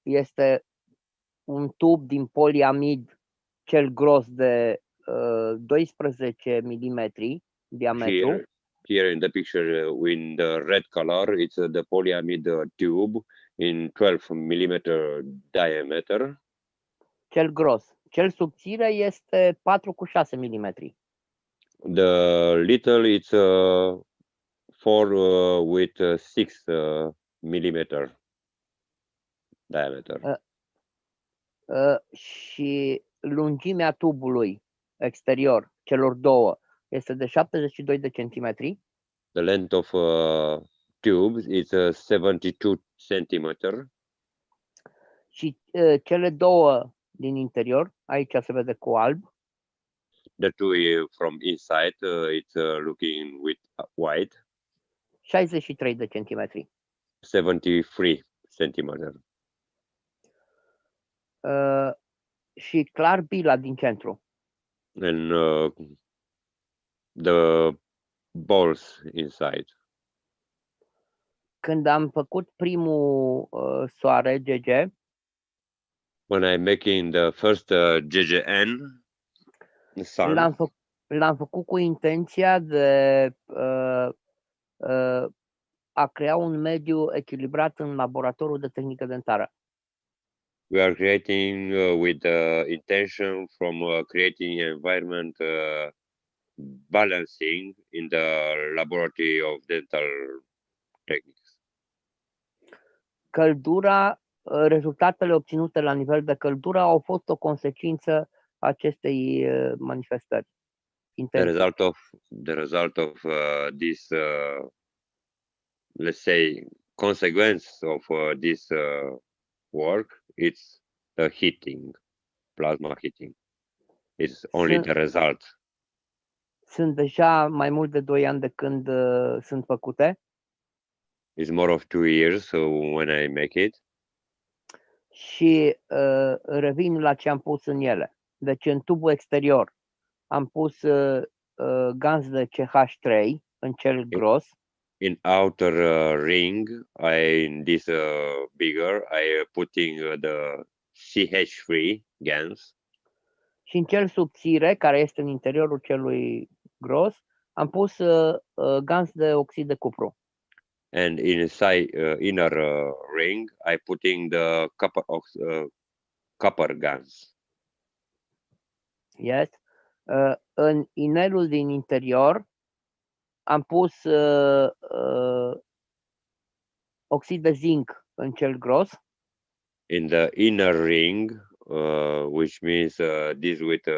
este un tub din poliamid, cel gros de 12 mm diametru. Here in the picture in the red color, it's the polyamide tube in 12 mm diameter. Cel gros. Cel subțire este 4 cu 6 mm. The little it's 4 with 6 mm diameter. Și lungimea tubului exterior, celor două, este de 72 de centimetri. The length of tubes is 72 centimeter. Și cele două din interior. Aici se vede cu alb. The two from inside, it's looking with white. 63 de centimetri. 73 centimeter. Și clar bila din centru. And the balls inside. Când am făcut primul soare, GG, When I'm making the first GGN, the sun, l-am făcut cu intenția de a crea un mediu echilibrat în laboratorul de tehnică dentară. we are creating with the intention from creating an environment balancing in the laboratory of dental techniques. Căldura, rezultatele obținute la nivel de căldură au fost o consecință a acestei manifestări. The result of this, let's say, consequence of this work, it's the heating, plasma heating. It's only the result. Sunt deja mai mult de 2 ani de când sunt făcute. It's more of 2 years when I make it. Și revin la ce am pus în ele. Deci în tubul exterior am pus Gans de CH3 în cel gros. In outer ring, in this bigger, I putting the CH3 Gans. Și în cel subțire, care este în interiorul celui gros, am pus Gans de oxid de cupru. And inside inner ring, I putting the copper Gans. Yes. În inelul din interior am pus oxid de zinc în cel gros. In the inner ring, which means this with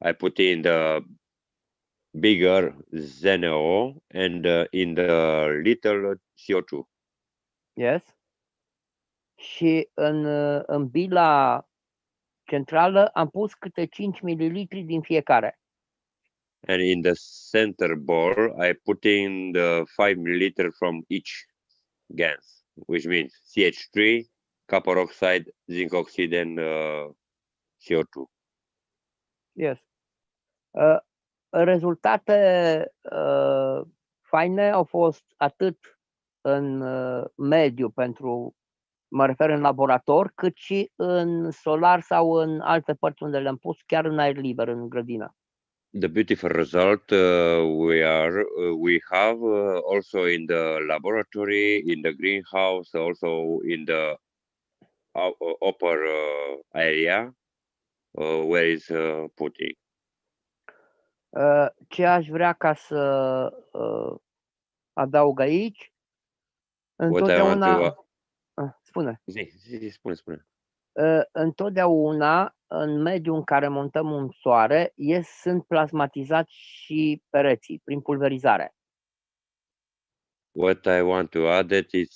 I put in the bigger ZNO and in the little CO2. Yes. Și în bila centrală am pus câte 5 ml din fiecare. And in the center bowl, I put in the 5 ml from each gas, which means CH3, copper oxide, zinc oxide, and CO2. Yes. Rezultate faine au fost atât în mediu pentru, mă refer în laborator, cât și în solar sau în alte părți unde le-am pus, chiar în aer liber, în grădină. The beautiful result we have also in the laboratory, in the greenhouse, also in the upper area where is putting. Ce aș vrea ca să adaug aici, întotdeauna... Spune. Spune. Întotdeauna, în mediul în care montăm un soare, sunt plasmatizați și pereții prin pulverizare. What I want to add that is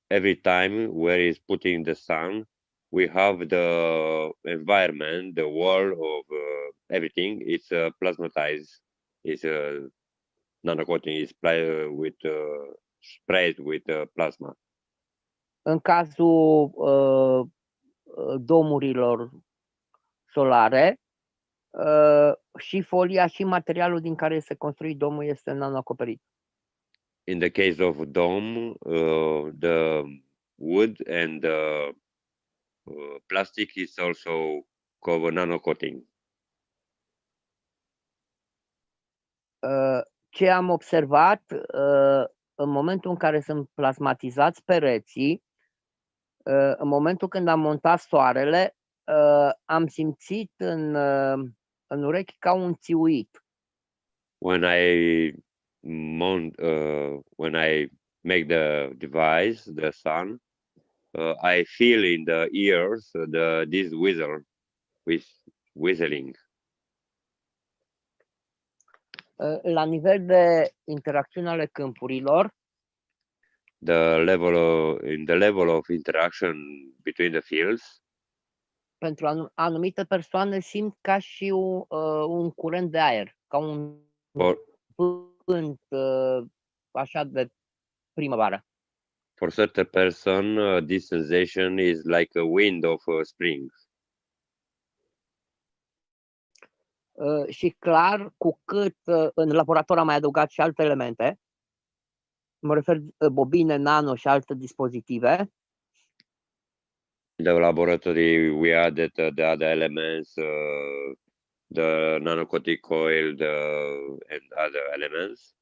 every time where is putting the sun, we have the environment, the wall of everything. It's plasmatized. It's nano-coating is sprayed with plasma. În cazul domurilor solare, și folia și materialul din care este construit domul este nano-acoperit. In the case of dome, the wood and the plastic is also covered nano-coating. Ce am observat în momentul în care sunt plasmatizați pereții, în momentul când am montat soarele, am simțit în urechi ca un țiuit. When I make the device, the sun, I feel in the ears this whistling. La nivel de interacțiune ale câmpurilor, in the level of interaction between the fields, pentru anumite persoane simt ca și un curent de aer, ca un vânt așa de primăvară. For certain person, this sensation is like a wind of spring. Și clar, cu cât în laborator am mai adăugat și alte elemente, mă refer bobine, nano și alte dispozitive. In the laboratory, we added the other elements, the nano-coating coil, and other elements.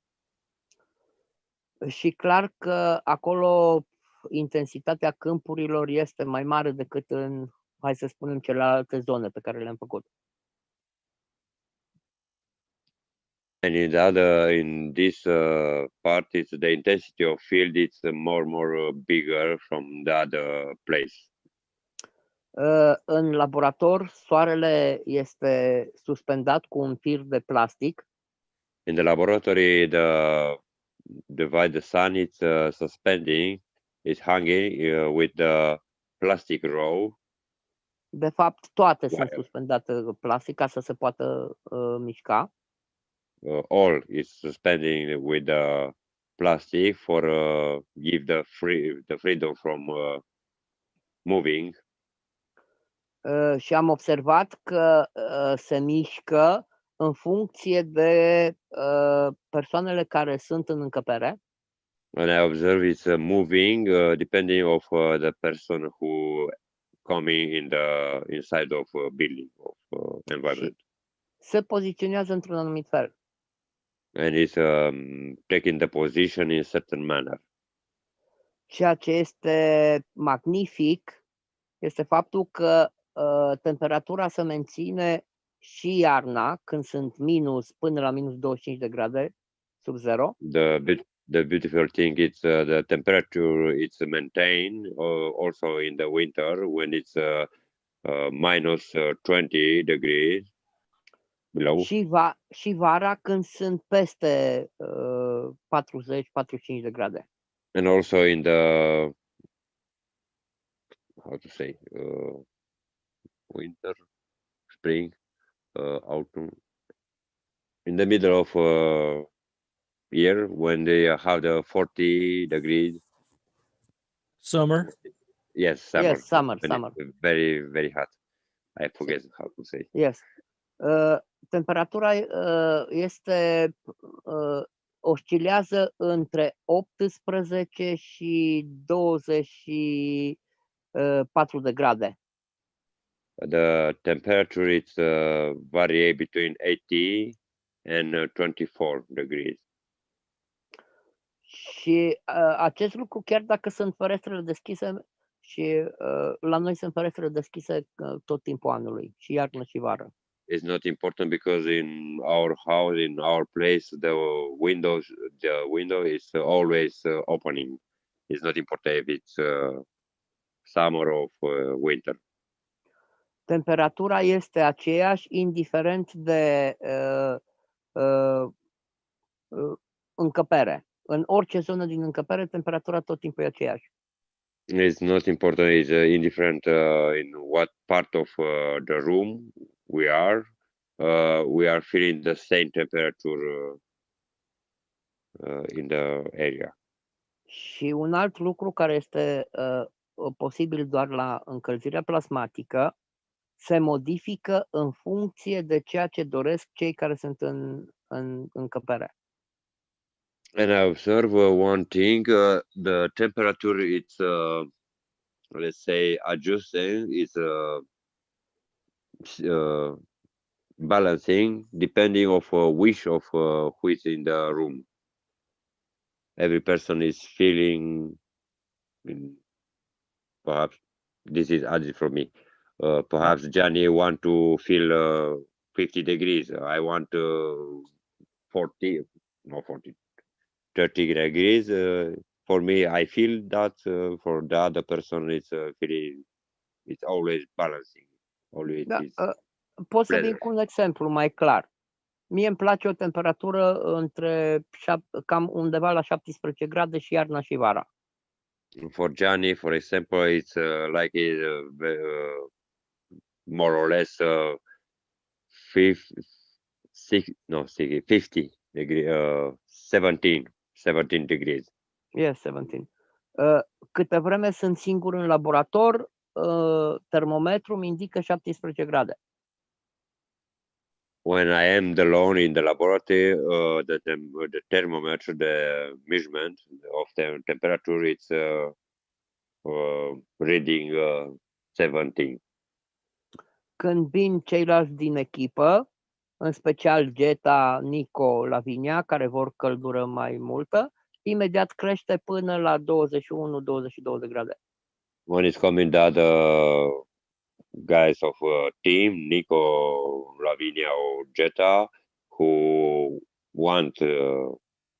Și clar că acolo intensitatea câmpurilor este mai mare decât în, hai să spunem, celelalte zone pe care le-am făcut. And in this part, the intensity of field is more bigger from the other place. În laborator, soarele este suspendat cu un fir de plastic. In the laboratory, the sun is suspending, is hanging with the plastic row. De fapt, toate sunt suspendate cu plastic ca să se poată mișca. All is suspending with the plastic for give the freedom from moving. Și am observat că se mișcă în funcție de persoanele care sunt în încăpere. And I observe it's moving depending of the person who coming inside of building of environment. Și se poziționează într-un anumit fel. And it's taking the position in certain manner. Ceea ce este magnific este faptul că temperatura se menține și iarna, când sunt până la minus 25 de grade sub zero. The beautiful thing is the temperature is maintained also in the winter when it's minus 20 degrees below. Și vara când sunt peste 40-45 de grade. And also in the winter, spring, autumn, in the middle of year when they have the 40 degrees. Summer. Yes, summer. Yes, summer. Very, very hot. I forget how to say. Yes. Temperatura este oscilează între 18 și 24 de grade. The temperature is vary between 80 and 24 degrees. Și acest lucru, chiar dacă sunt ferestrele deschise, și la noi sunt ferestrele deschise tot timpul anului, și iarnă și vară. It's not important because in our house, in our place, the window is always opening. It's not important if it's summer or winter. Temperatura este aceeași, indiferent de încăpere. În orice zonă din încăpere, temperatura tot timpul e aceeași. It's not important, it's indifferent in what part of the room we are feeling the same temperature in the area. Și un alt lucru care este posibil doar la încălzirea plasmatică, se modifică în funcție de ceea ce doresc cei care sunt în încăpere. And I observe one thing, the temperature it's let's say adjusting, is balancing depending of wish of who is in the room. Every person is feeling, perhaps this is added from me. Perhaps Johnny want to feel 50 degrees. I want 30 degrees. For me, I feel that. For the other person, it's feeling. It's always balancing. Always. Pot să vin cu un exemplu mai clar. Mie îmi place o temperatură cam undeva la 17 grade și iarna și vara. For Johnny, for example, it's like more or less 50 degree, 17 degrees. Yes, 17. Câtă vreme sunt singur în laborator, termometrul îmi indică 17 grade. When I am alone in the laboratory, the thermometer, the measurement of the temperature, it's reading 17. Când vin ceilalți din echipă, în special Geta, Nico, Lavinia, care vor căldură mai multă, imediat crește până la 21-22 de grade. When it's coming the other guys of team, Nico, Lavinia or Jetta, who want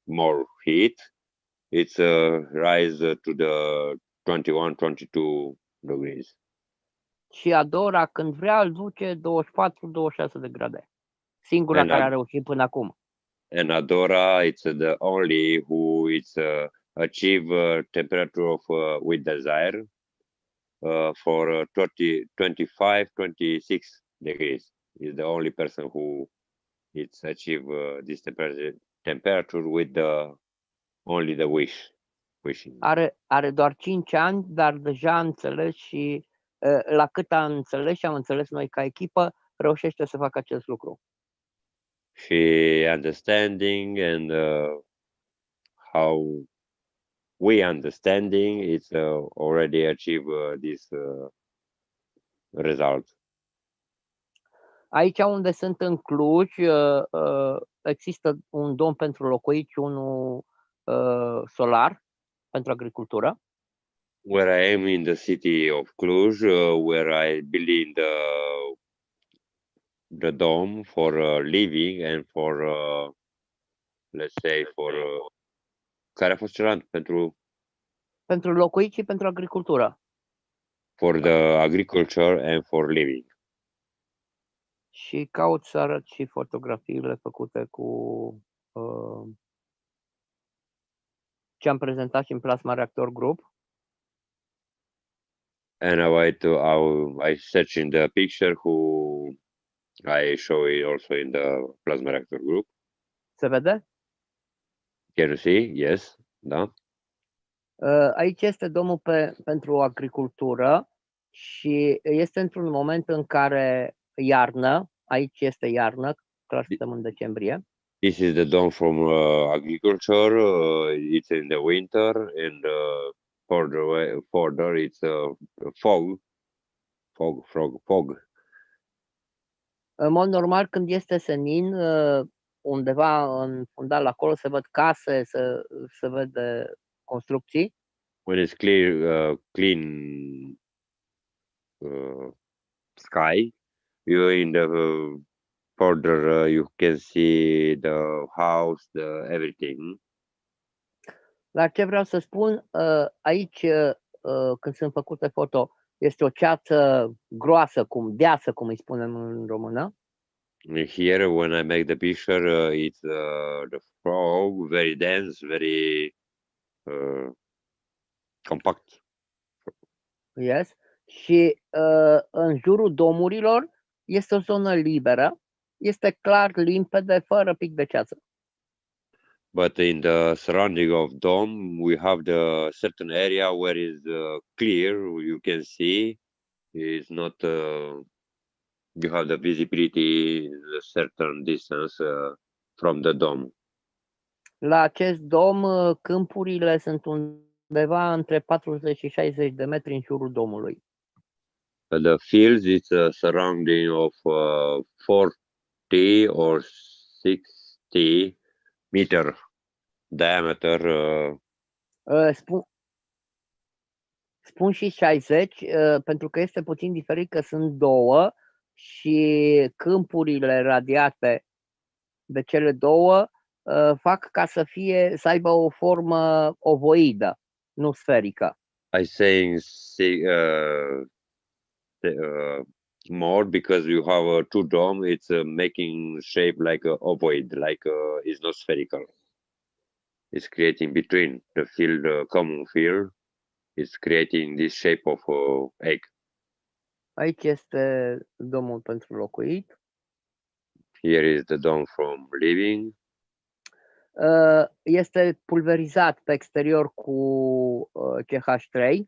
more heat, it's rise to the 21-22 degrees. Și Adora, când vrea, îl duce 24-26 de grade. Singura care a reușit până acum. And Adora, it's the only who is achieve temperature of with desire for 25-26 degrees. Is the only person who it's achieve this temperature with only the wishing. Are doar 5 ani, dar deja a înțeles și la cât a înțeles și am înțeles noi ca echipă, reușește să facă acest lucru. She understanding and how we understanding it's already achieve this result. Aici unde sunt în Cluj, există un dom pentru locuit și unul solar pentru agricultură. Where I am in the city of Cluj, where I build the dome for living and for let's say for care a fost celălalt pentru locuit și pentru agricultură. For the agriculture and for living. Și caut să arăt și fotografiile făcute cu ce am prezentat și în Plasma Reactor Group. And I search in the picture who I show it also in the Plasma Reactor Group. Se vede? Can you see? Yes, da. Aici este domul pentru agricultură și este într-un moment în care iarnă, aici este iarnă, clar suntem în decembrie. This is the dome from agriculture. It's in the winter, and further it's fog. În mod normal, când este senin, undeva în fundal acolo se văd case, se vede construcții. When it's clean sky, you in the further you can see the house, everything. Dar ce vreau să spun, aici când sunt făcute foto, este o ceață groasă, deasă, cum îi spunem în română. Here, when I make the picture, it's the fog, very dense, very compact. Yes. Și în jurul domurilor este o zonă liberă, este clar, limpede, fără pic de ceață. But in the surrounding of dome, we have the certain area where is clear. You can see it's not. You have the visibility a certain distance from the dome. La acest dom, câmpurile sunt undeva între 40 și 60 de metri în jurul domului. The fields is a surrounding of 40 or 60 meter diameter. Spun și 60 pentru că este puțin diferit, că sunt două și câmpurile radiate de cele două fac ca să aibă o formă ovoidă, nu sferică. I saying more because you have two dome. It's making shape like a ovoid, like it's not spherical. It's creating between the field, common field. It's creating this shape of egg. Aici este domul pentru locuit. Here is the dome from living. Este pulverizat pe exterior cu CH3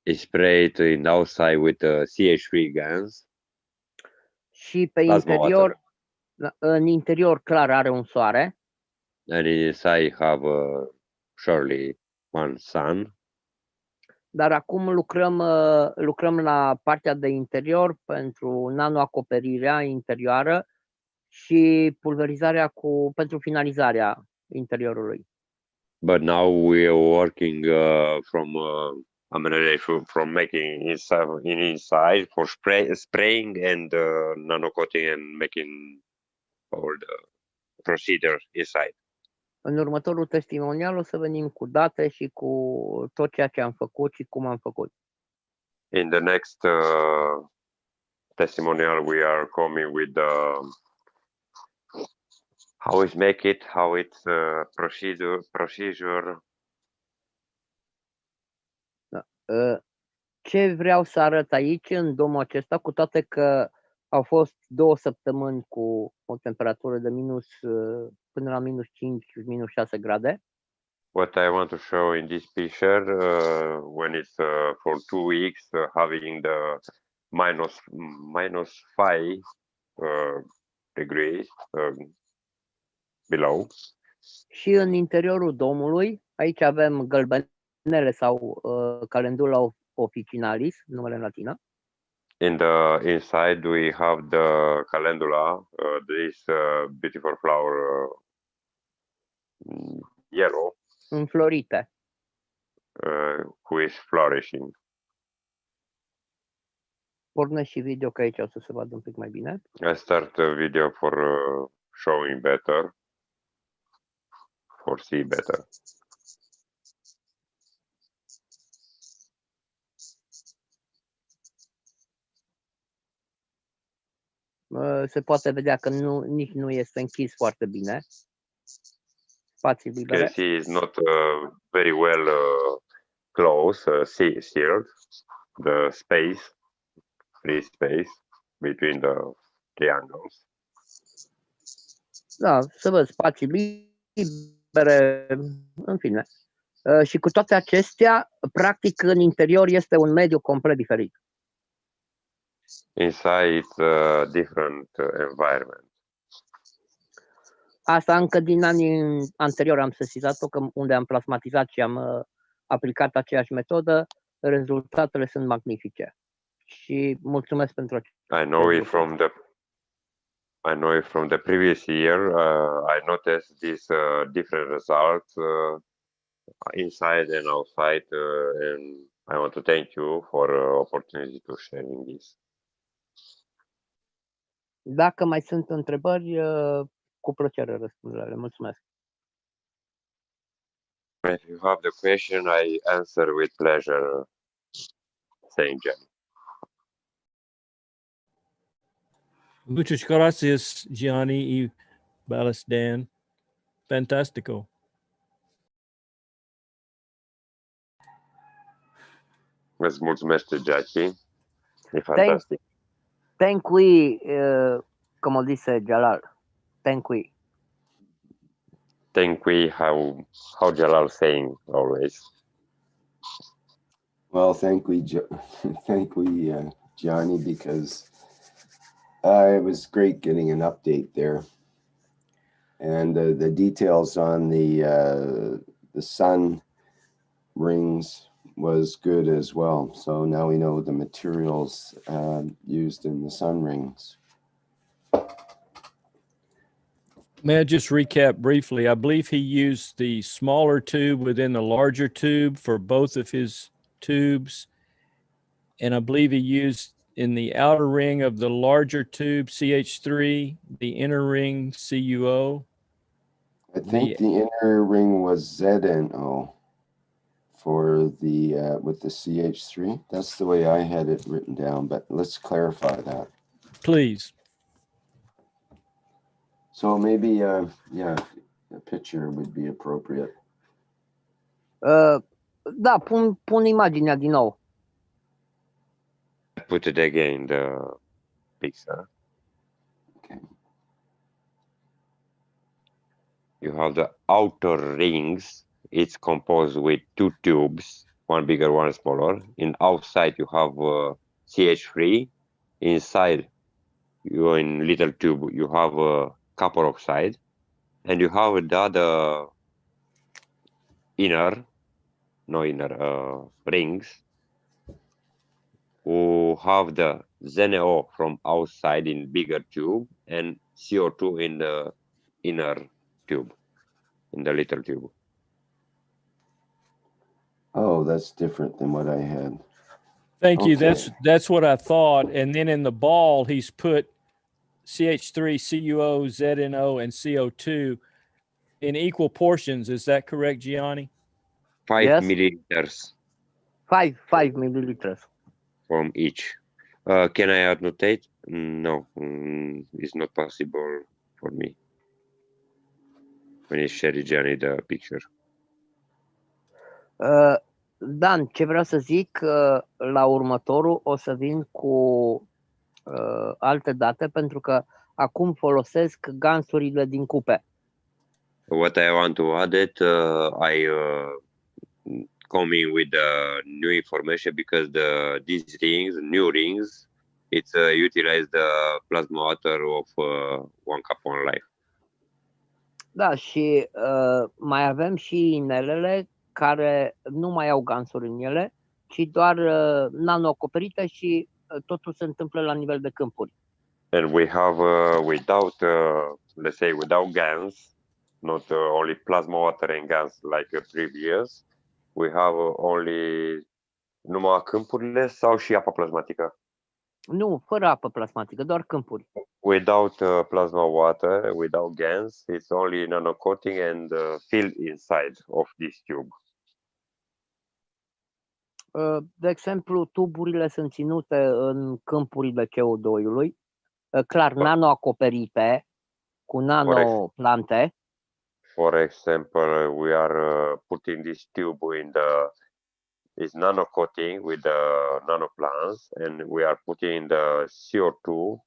It's sprayed in outside with CH3 Gans. și pe Plasma interior, water. în interior clar are un soare. And inside have surely one sun. Dar acum lucrăm la partea de interior pentru nanoacoperirea interioară și pulverizarea pentru finalizarea interiorului. But now we are working from making inside for spraying and nano coating and making all the procedure inside. În următorul testimonial o să venim cu date și cu tot ceea ce am făcut și cum am făcut. In the next testimonial, we are coming with how it make it, how it's procedure. Ce vreau să arăt aici, în domul acesta, cu toate că au fost 2 săptămâni cu o temperatură de până la minus 5, minus 6 grade. What I want to show in this picture, when it's for 2 weeks, having the minus 5 degrees below. Și în interiorul domului, aici avem gălbenele sau calendula officinalis, numele în latină. In the inside, we have the calendula, this beautiful flower, yellow, Înflorite. who is flourishing. Pornesc și video, că aici o să se vadă un pic mai bine. I start a video for showing better, for see better. Se poate vedea că nici nu este închis foarte bine. Spații libere. Keshe is not very well close, sealed, the space, free space between the triangles. Da, să văd spații libere, în fine. Și cu toate acestea, practic în interior este un mediu complet diferit. Inside it's a different environment. Asta încă din anii anteriori am sesizat-o, că unde am plasmatizat și am aplicat aceeași metodă, rezultatele sunt magnifice. Și mulțumesc pentru I know it from the previous year. I noticed these different results inside and outside, and I want to thank you for opportunity to sharing this. Dacă mai sunt întrebări, cu plăcere răspunderile. Mulțumesc. If you have the question, I answer with pleasure. Thank you. Muchas gracias, Gianni y Balesdan. Fantastico. Îți mulțumesc, Jackie. E fantastic. Thank we, como dice Jalal. Thank we. Thank we, how Jalal saying always. Well, thank we, Gianni, because it was great getting an update there, and the details on the sun rings was good as well. So now we know the materials used in the sun rings. May I just recap briefly? I believe he used the smaller tube within the larger tube for both of his tubes. And I believe he used in the outer ring of the larger tube CH3, the inner ring CuO. I think the inner ring was ZNO for the with the CH3. That's the way I had it written down, but let's clarify that. Please. So maybe, yeah, a picture would be appropriate. Da, pun imaginea din nou. put it again, the picture. Okay. You have the outer rings. It's composed with two tubes, one bigger, one smaller. In outside, you have CH3. Inside, you in little tube, you have copper oxide, and you have the other rings who have the ZNO from outside in bigger tube and CO2 in the inner tube, in the little tube. Oh, that's different than what I had. Thank you. Okay. That's what I thought. And then in the ball, he's put CH3, CuO, ZNO, and CO2 in equal portions. Is that correct, Gianni? 5 Yes. milliliters 5 milliliters. from each. Can I annotate? No, it's not possible for me. When you share Gianni the picture. Dan, ce vreau să zic, la următorul o să vin cu alte date, pentru că acum folosesc gansurile din cupe. What I want to add it, I come in with new information because these rings, new rings, it's utilize the plasma water of 1 cup on life. Da, și mai avem și inelele care nu mai au gansuri în ele, ci doar nano-acoperite și totul se întâmplă la nivel de câmpuri. And we have without, let's say, without Gans, not only plasma water and Gans like previous, we have only numai câmpurile sau și apa plasmatică? Nu, fără apă plasmatică, doar câmpuri. Without plasma water, without Gans, it's only nano coating and fill inside of this tube. De exemplu, tuburile sunt ținute în câmpurile CO2-ului, clar nano-acoperite cu nanoplante. For example, we are putting this tube in this nano coating with the nanoplants, and we are putting the CO2.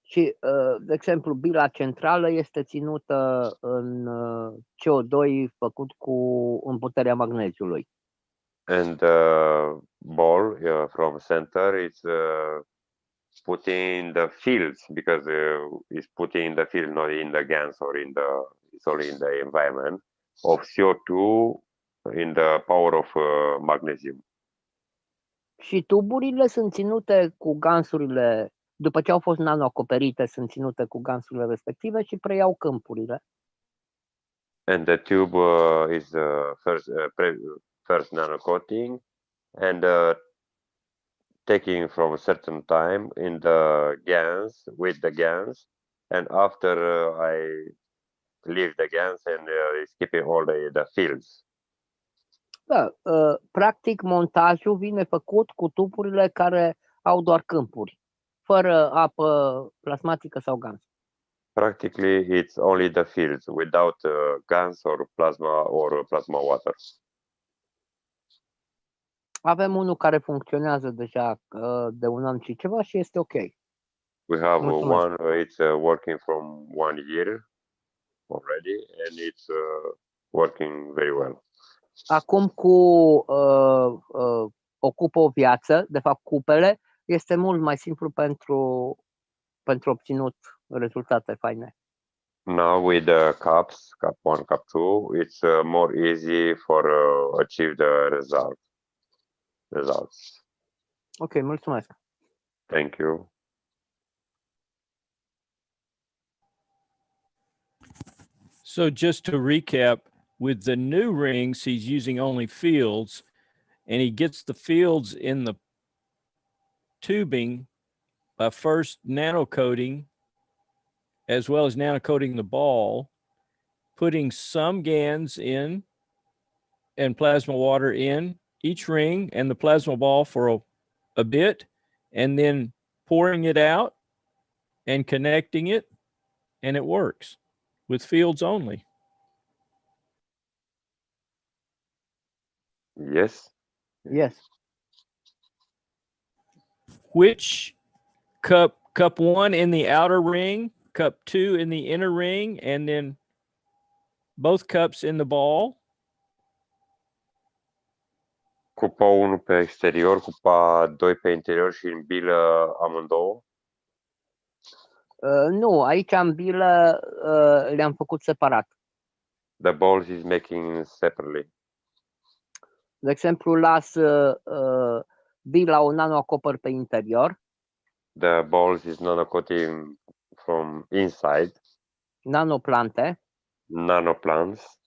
Și, de exemplu, bila centrală este ținută în CO2 făcut cu împuterea magneziului. And the ball from center is putting the fields because it's putting the field not in the Gans or it's only in the environment of CO2 in the power of magnesium. Și tuburile sunt ținute cu gansurile, după ce au fost nano-acoperite, sunt ținute cu gansurile respective și preiau câmpurile. And the tube is first nano coating and taking from a certain time in the Gans with the Gans, and after I leave the Gans and it's keeping all the fields. Da, practic montajul vine făcut cu tuburile care au doar câmpuri, fără apă plasmatică sau Gans. Practically, it's only the fields without Gans or plasma water. Avem unul care funcționează deja de un an și ceva și este ok. We have Mulțumesc. one, it's working from 1 year already, and it's working very well. Acum cu ocupă o viață, de fapt cupele, este mult mai simplu pentru obținut rezultate faine. Now with the cups, cup 1, cup 2, it's more easy for achieve the results. Ok, mulțumesc. Thank you. So just to recap, with the new rings, he's using only fields, and he gets the fields in the tubing by first nano-coating, as well as nano-coating the ball, putting some Gans in and plasma water in each ring and the plasma ball for a bit, and then pouring it out and connecting it, and it works with fields only. Yes. Yes. which cup 1 in the outer ring, cup 2 in the inner ring, and then both cups in the ball? Cupa 1 pe exterior, cupa 2 pe interior și în bilă amândouă? Nu, aici în bilă le-am făcut separat. The balls is making separately. De exemplu, las bila o nano-acopăr pe interior, The balls is nano-coating from inside, nanoplante, nanoplants,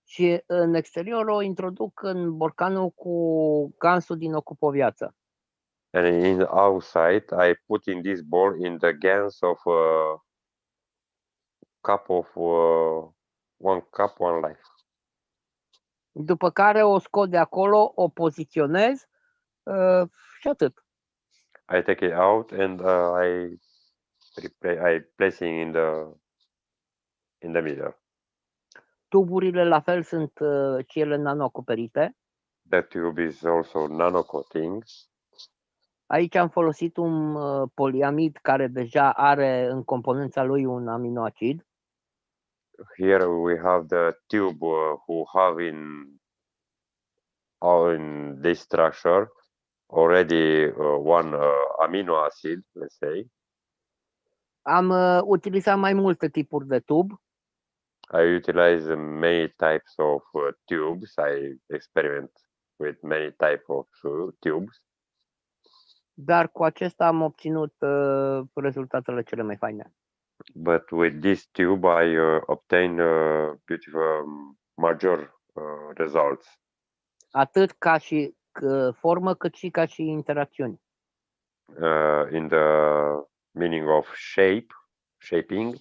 și în exterior o introduc în borcanul cu gansul din Ocup o Viață. and in outside I put in this ball in the Gans of cup of one cup, one life. După care o scot de acolo, o poziționez și atât. I take it out and I placing in the middle. Tuburile la fel sunt și ele nano-acoperite. The tube is also nano-coating. Aici am folosit un poliamid care deja are în componența lui un aminoacid. Here we have the tube who have in this structure already one amino acid, let's say. Am utilizat mai multe tipuri de tub. I utilize many types of tubes. I experiment with many types of tubes. Dar cu acesta am obținut rezultatele cele mai faine. But with this tube, I obtain beautiful major results. Atât ca și formă, cât și ca și interacțiuni. In the meaning of shaping,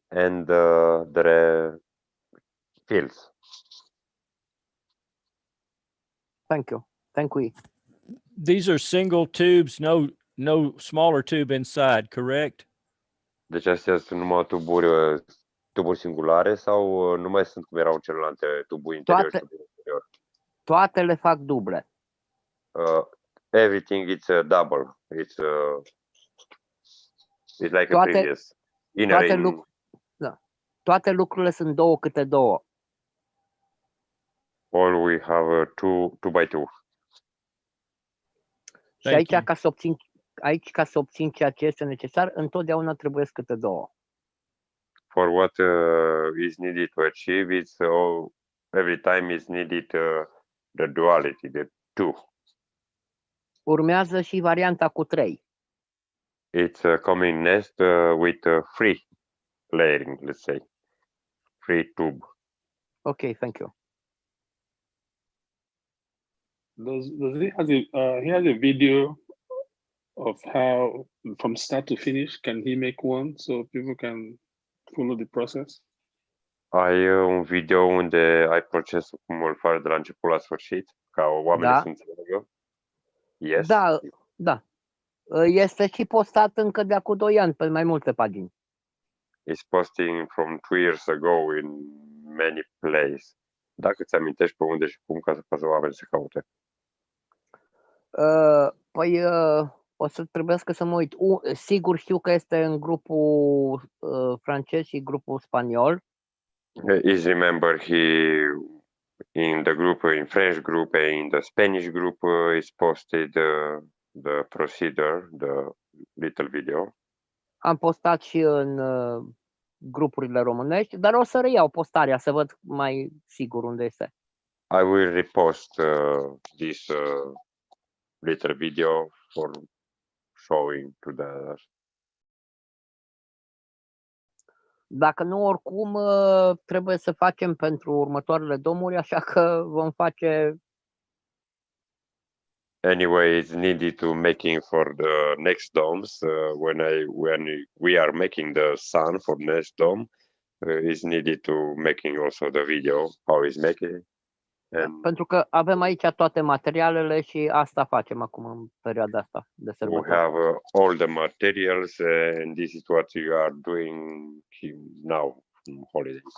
and the fields. Thank you. Thank you. These are single tubes, no smaller tube inside, correct? Deci astea sunt numai tuburi singulare sau nu mai sunt cum erau celelalte, tuburi interior și tuburi exterior? Toate le fac duble. Everything it's a double. It's like a previous. Toate lucrurile sunt 2 câte 2. All we have two by two. Și aici ca să obțin ceea ce este necesar, întotdeauna trebuie câte 2. For what is needed to achieve, it's every time is needed the duality, the two. Urmează și varianta cu 3. It's coming next with free layering, let's say, free tube. Okay, thank you. Does he has a video of how from start to finish? Can he make one so people can follow the process? Ai un video unde ai procesul cum îl faci de la început la sfârșit, ca oamenii să înțeleagă? Yes. Da. Este și postat încă de acum 2 ani pe mai multe pagini. It's posting from 2 years ago in many places. Dacă ți amintești pe unde și cum, ca să poată oamenii să caute. Păi o să trebuiască să mă uit. Sigur știu că este în grupul francez și grupul spaniol. Is remember in the group, in French group and in the Spanish group is posted the procedure, the little video. Am postat și în grupurile românești, dar o să reiau postarea să văd mai sigur unde este. I will repost this little video for showing to the others. Dacă nu, oricum trebuie să facem pentru următoarele domuri, așa că vom face. Anyway, it's needed to making for the next domes. When we are making the sun for next dome, it's needed to making also the video how is making. And pentru că avem aici toate materialele și asta facem acum în perioada asta de sărbători. We have all the materials, and this is what you are doing now in holidays.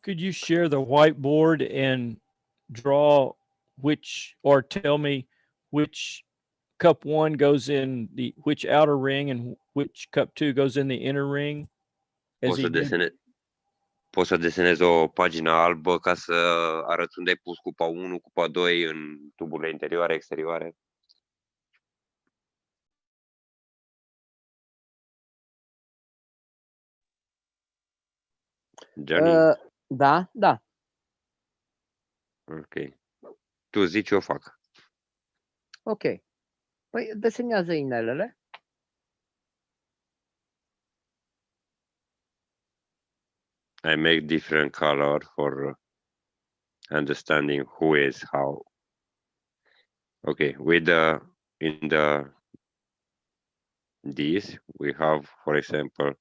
Could you share the whiteboard and draw or tell me which cup 1 goes in which outer ring and which cup 2 goes in the inner ring? Poți să desenezi o pagină albă ca să arăți unde ai pus cupa 1, cupa 2 în tuburile interioare, exterioare? Gianni? Da. Ok. Tu zici, eu fac. Ok. Păi desenează inelele. I make different color for understanding who is how. Okay, with this we have, for example,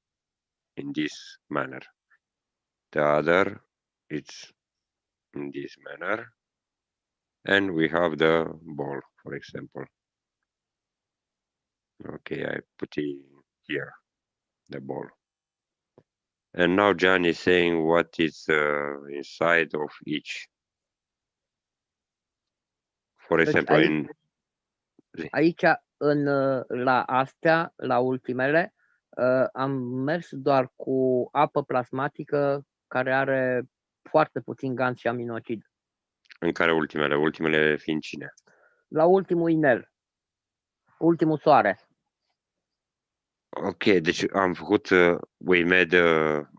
in this manner. The other, it's in this manner, and we have the ball, for example. Okay, I put it here, the ball. And now John is saying what is inside of each. For example, aici la astea, la ultimele, am mers doar cu apă plasmatică care are foarte puțin gans și aminocid. În care ultimele? Ultimele fiind cine? La ultimul inel. Ultimul soare. Ok, deci am făcut,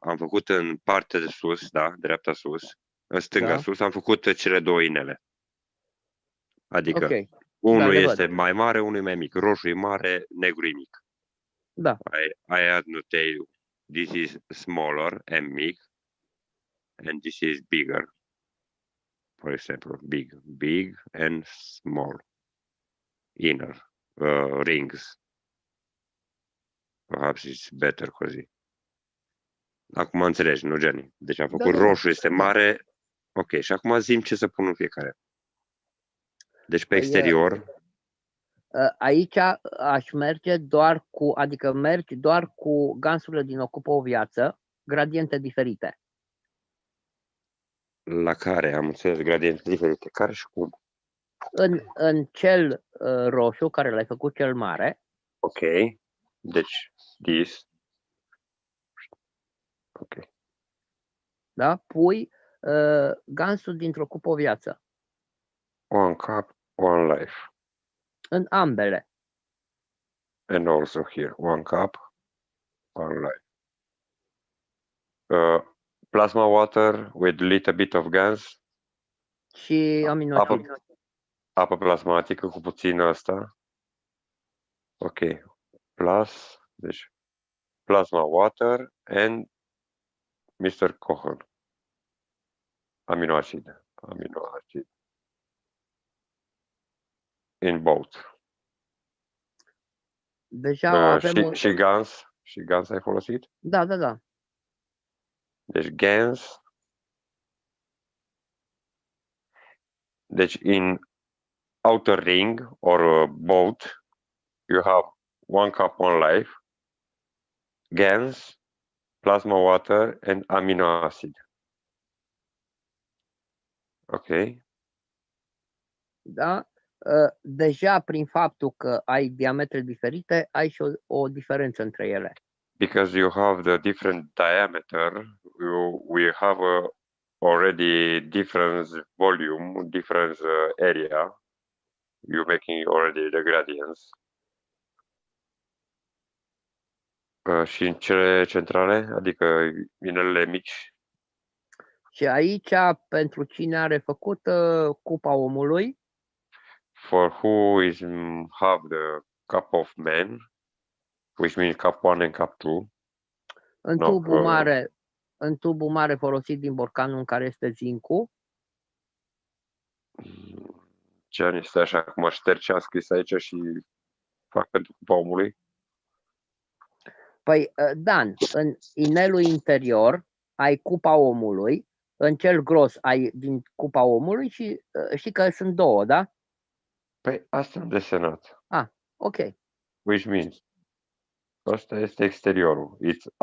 am făcut în partea de sus, da, dreapta sus, în stânga sus, am făcut cele 2 inele. Adică unul este mai mare, unul e mai mic. Roșu e mare, negru e mic. Da. I annotate this is smaller and big, and this is bigger. For example, big and small. Inner rings. Perhaps it's better così. Acum înțelegi, nu, Gianni? Deci am făcut roșu este mare. Ok, și acum zi-mi ce să pun în fiecare. Deci pe exterior. Aici aș merge mergi doar cu gansurile din Ocupă o Viață, gradiente diferite. La care? Am înțeles, gradiente diferite. Care și cum? În cel roșu, care l-ai făcut cel mare. Ok. Deci, this. Ok. Da? Pui gansul dintr-o cupă o viață. One cup, one life. În ambele. And also here, one cup, one life. Plasma water with little bit of gas. Și aminocid. Apă plasmatică cu puțin asta. Ok. Plus, deci plasma water and Mr. Cohen. Aminoacid. In both. Deja avem și Gans. Și Gans ai folosit? Da. Deci Gans. Deci in outer ring or boat you have one cup, one life. Gans, plasma water and amino acid. Ok. Da? Deja prin faptul că ai diametre diferite, ai și o diferență între ele. Because you have the different diameter, we have already different volume, different area. You're making already the gradients. Și în cele centrale, adică inelele mici. Și aici, pentru cine are făcut cupa omului, for who is have the cup of man, which means cup 1 and cup 2. În tubul mare folosit din borcanul în care este zincul. Gianni, stai așa, acum șterg ce am scris aici și fac pentru cupa omului. Păi, Dan, în inelul interior ai cupa omului, în cel gros ai din cupa omului și știi că sunt două, da? Păi asta am desenat. Ok. Which means, ăsta este exteriorul. It's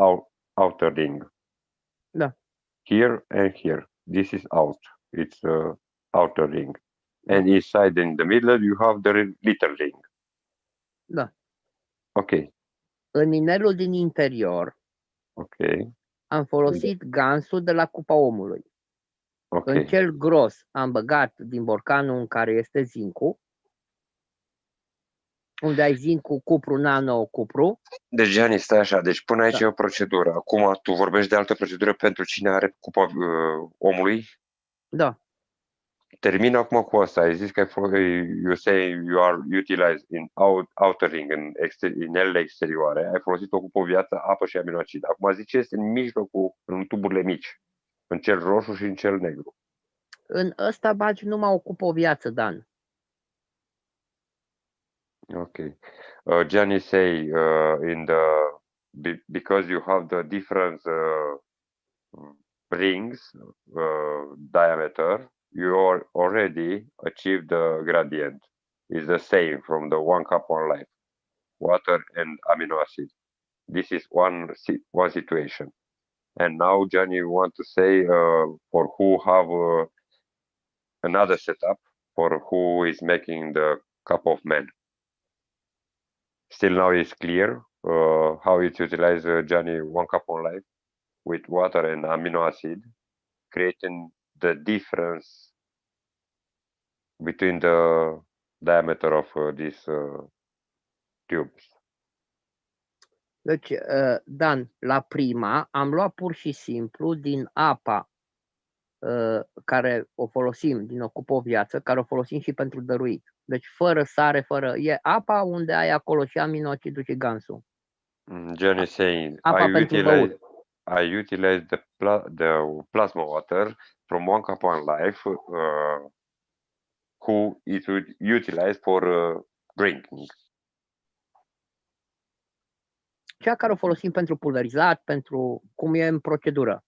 outer ring. Da. Here and here. This is out. It's outer ring. And inside in the middle you have the little ring. Da. Ok. În inelul din interior Ok. am folosit gansul de la Cupa Omului. Ok. În cel gros am băgat din borcanul în care este zincul, unde ai zincul cupru, nano, cupru. Deci, Gianni, stai așa. Deci până aici e o procedură. Acum tu vorbești de altă procedură pentru cine are Cupa Omului? Da. Termin acum cu asta. Ai zis că you say you are utilized in outer ring, în inelele exterioare. Ai folosit o cupă viață, apă și aminoacid. Acum zici ce este în mijlocul, în tuburile mici. În cel roșu și în cel negru. În ăsta bagi numai o cupă viață, Dan. Okay. Gianni say in the because you have the different rings diameter, you already achieved the gradient. Is the same from the 1 cup 1 life, water and amino acid. This is one situation. And now Gianni want to say for who have another setup, for who is making the cup of man. Still now it's clear how it's utilized Gianni 1 cup 1 life with water and amino acid, creating the difference between the diameter of these tubes. Deci, Dan, la prima am luat pur și simplu din apa care o folosim, din o cupă o viață, care o folosim și pentru dăruit. Deci fără sare, e apa unde ai acolo și aminoacidul și gansul. Gianni is saying, Apa pentru băut. I utilize the plasma water from 1 cup 1 life, who it would utilize for drinking. Cea care o folosim pentru pulverizat, pentru cum e în procedură.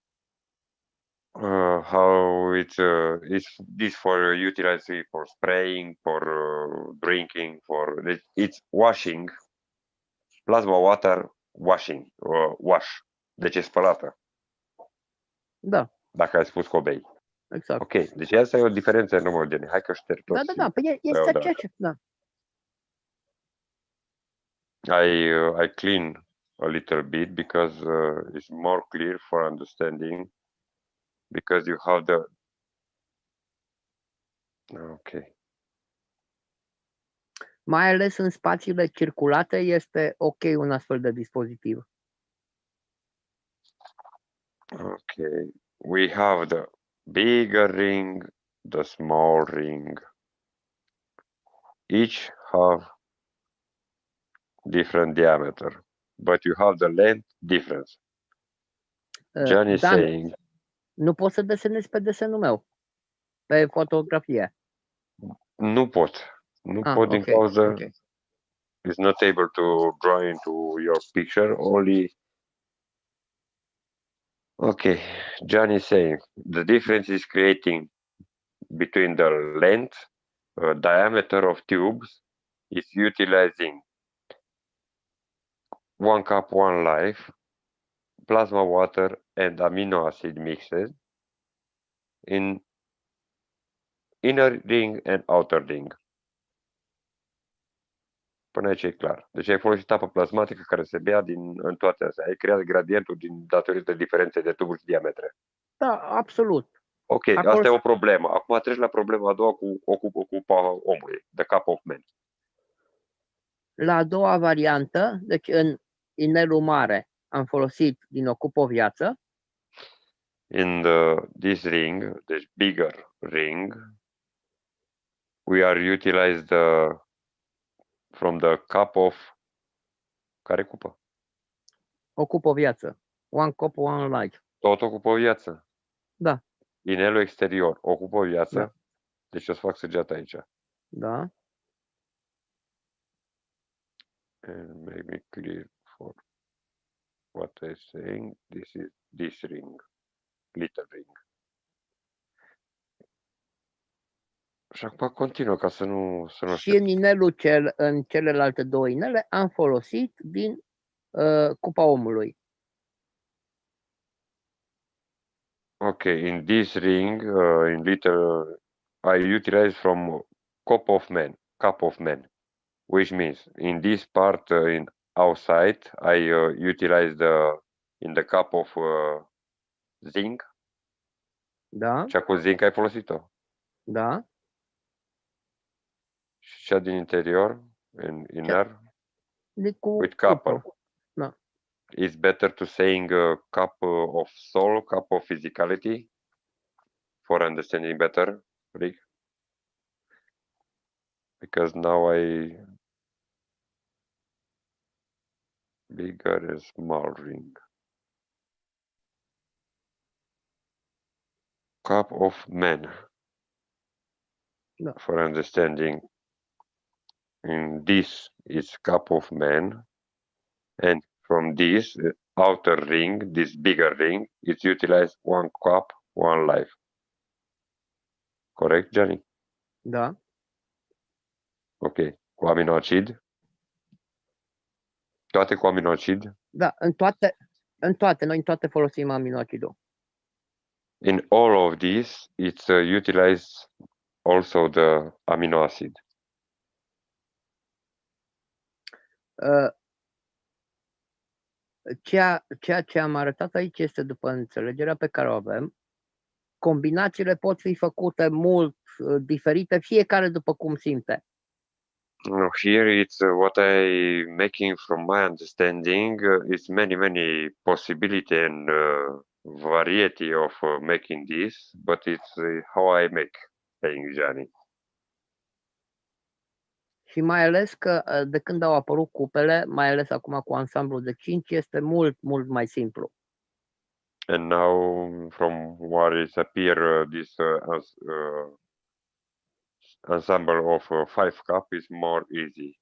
How it's this for utilizing for spraying, for drinking, for it's washing, plasma water washing, wash. Deci e spălată. Da. Dacă ai spus că o bei. Exact. Ok, deci asta e o diferență enormă, Gianni. Hai că șterg tot. Da, păi este aceeași, da. I clean a little bit because it's more clear for understanding, because you have the okay. Mai ales în spațiile circulate este ok un astfel de dispozitiv. Okay, we have the bigger ring, the small ring. Each have different diameter, but you have the length difference. Gianni is saying, nu poți să desenezi pe desenul meu, pe fotografie. Nu pot din cauza is not able to draw into your picture, only. Okay, Gianni is saying the difference is creating between the length, diameter of tubes is utilizing 1 cup 1 life, plasma water and amino acid mixes in inner ring and outer ring. Până aici e clar. Deci ai folosit apă plasmatică care se bea în toate astea. Ai creat gradientul datorită diferenței de tuburi și diametre. Da, absolut. Ok, acolo asta e o problemă. Acum treci la problema a doua cu cupa omului, the cup of man. La a doua variantă, deci în inelul mare am folosit din o cupă o viață. In this ring, deci bigger ring, we are utilized from the cup of care cupă? O cupă o viață. 1 cup, 1 life. Tot o cupă o viață? Da. Inelul exterior, o cupă o viață? Da. Deci o să fac săgeată aici. Da. And make me clear for what I'm saying. This is this ring, little ring. Și acum continuă ca să nu Și în inelul în celelalte două inele am folosit din cupa omului. Okay, in this ring, in little, I utilize from cup of man, which means in this part in outside I utilize in the cup of zinc. Da, Cea cu zinc ai folosit-o. da. Și cea din interior, in inner, De cu with cupru. copper. Da. It's better to saying cup of soul, cup of physicality, for understanding better, Rick. Because now bigger and small ring. Cup of man. No. For understanding. In this is cup of man, and from this outer ring, this bigger ring, it's utilized one cup, one life. Correct, Johnny? Da. Ok. Cu aminoacid? Toate cu aminoacid? Da, noi în toate folosim aminoacidul. In all of these, it's utilized also the amino acid. Ceea ce am arătat aici este, după înțelegerea pe care o avem, combinațiile pot fi făcute mult diferite, fiecare după cum simte. No, here it's what I making from my understanding. It's many possibility and variety of making this, but it's how I make things, Johnny. Și mai ales că de când au apărut cupele, mai ales acum cu ansamblul de 5, este mult mai simplu. And now, from what is appear, this ensemble of 5 cup is more easy.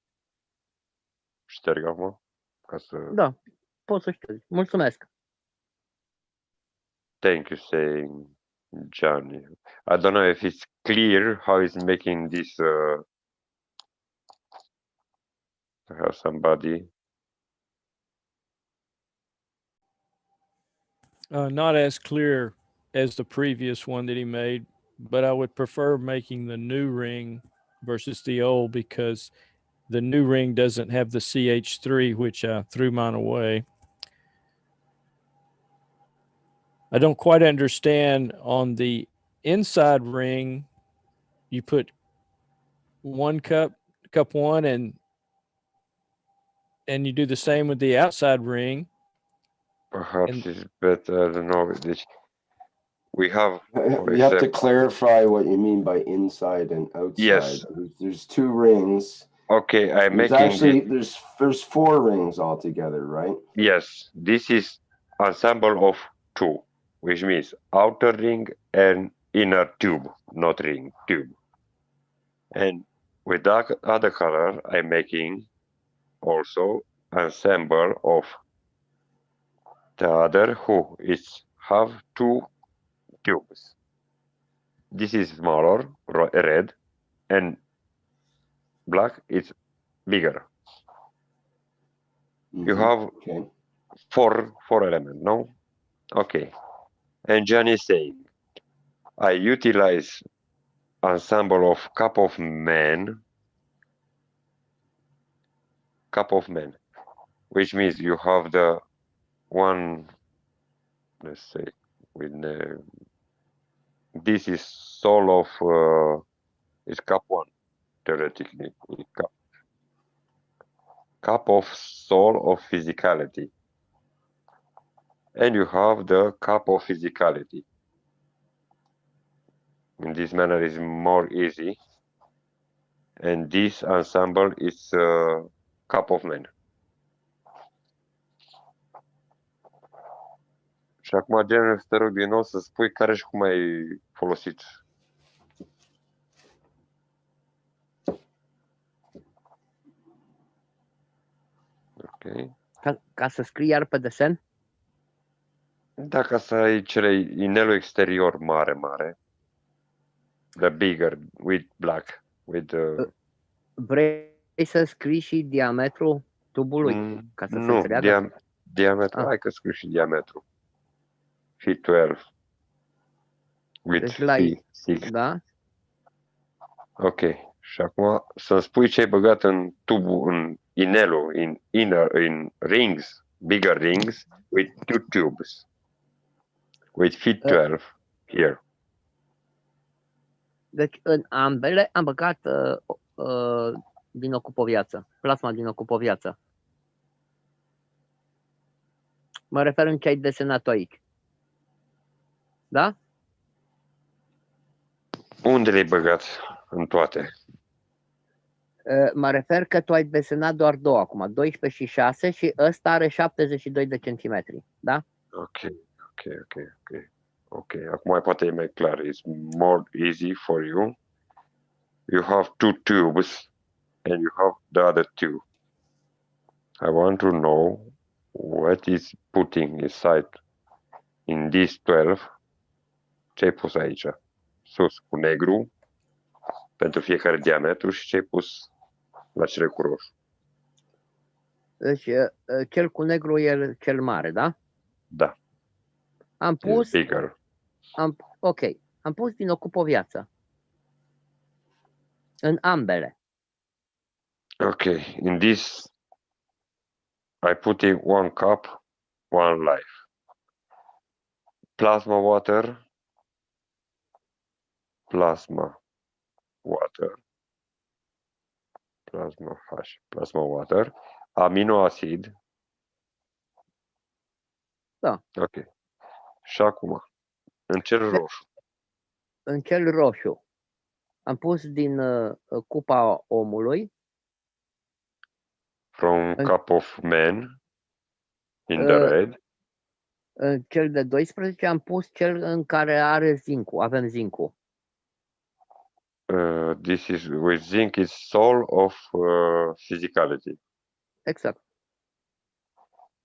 Șterg acum? Ca să... Da, poți să ștergi. Mulțumesc. Thank you, saying Johnny. I don't know if it's clear how he's making this. To have somebody. Not as clear as the previous one that he made, but I would prefer making the new ring versus the old because the new ring doesn't have the CH3, which I threw mine away. I don't quite understand on the inside ring, you put one cup one, and you do the same with the outside ring. Perhaps it's better. I don't know. We have. You have to clarify what you mean by inside and outside. Yes. There's 2 rings. Okay, I'm There's making actually this. there's 4 rings altogether, right? Yes, this is ensemble of 2, which means outer ring and inner tube, not ring, tube. And with that other color, I'm making also ensemble of the other who is have 2 tubes. This is smaller, red, and black is bigger. You have 4 elements, no? Okay. And Johnny is saying, I utilize ensemble of cup of man, which means you have the one, let's say, with this is soul of is cup 1, theoretically. Cup of soul of physicality. And you have the cup of physicality. In this manner is more easy. And this ensemble is cup of man. Și acum, Jennifer, te rog din nou să spui care și cum ai folosit. Ok. Ca să scrii iar pe desen? Da, ca să ai inelul exterior mare. The bigger, with black. With Vrei să scrii și diametrul tubului? Ca să se înțeleagă? Diametru. Hai că scriu și diametru. Fi 12. With deci la 6. Da? Ok. Și acum să-mi spui ce ai băgat în tubul, în inelul, in rings, bigger rings, with 2 tubes, with fit 12 here. Deci în ambele am băgat din ocupoviață, plasma din ocupoviață. Mă refer în ce ai desenat aici. Da? Unde le-ai băgat în toate? Mă refer că tu ai desenat doar două acum, 12 și 6 și ăsta are 72 de centimetri, da? Ok. Acum poate e mai clar. It's more easy for you. You have 2 tubes and you have the other 2. I want to know what is putting inside in this 12. Ce ai pus aici? Sus cu negru pentru fiecare diametru și ce ai pus la cele cu roșu? Deci cel cu negru e cel mare, da? Da. Am pus, Bigger. am pus din ocupoviață. În ambele. Ok, in this I put in 1 cup, 1 life. Plasma water, plasma water, amino acid. Da. Ok. Și acum, în cel roșu. În cel roșu am pus din cupa omului. From cup of man, in the red. În cel de 12 am pus cel în care are zincul, avem zincul. This is with zinc is soul of physicality. Exact.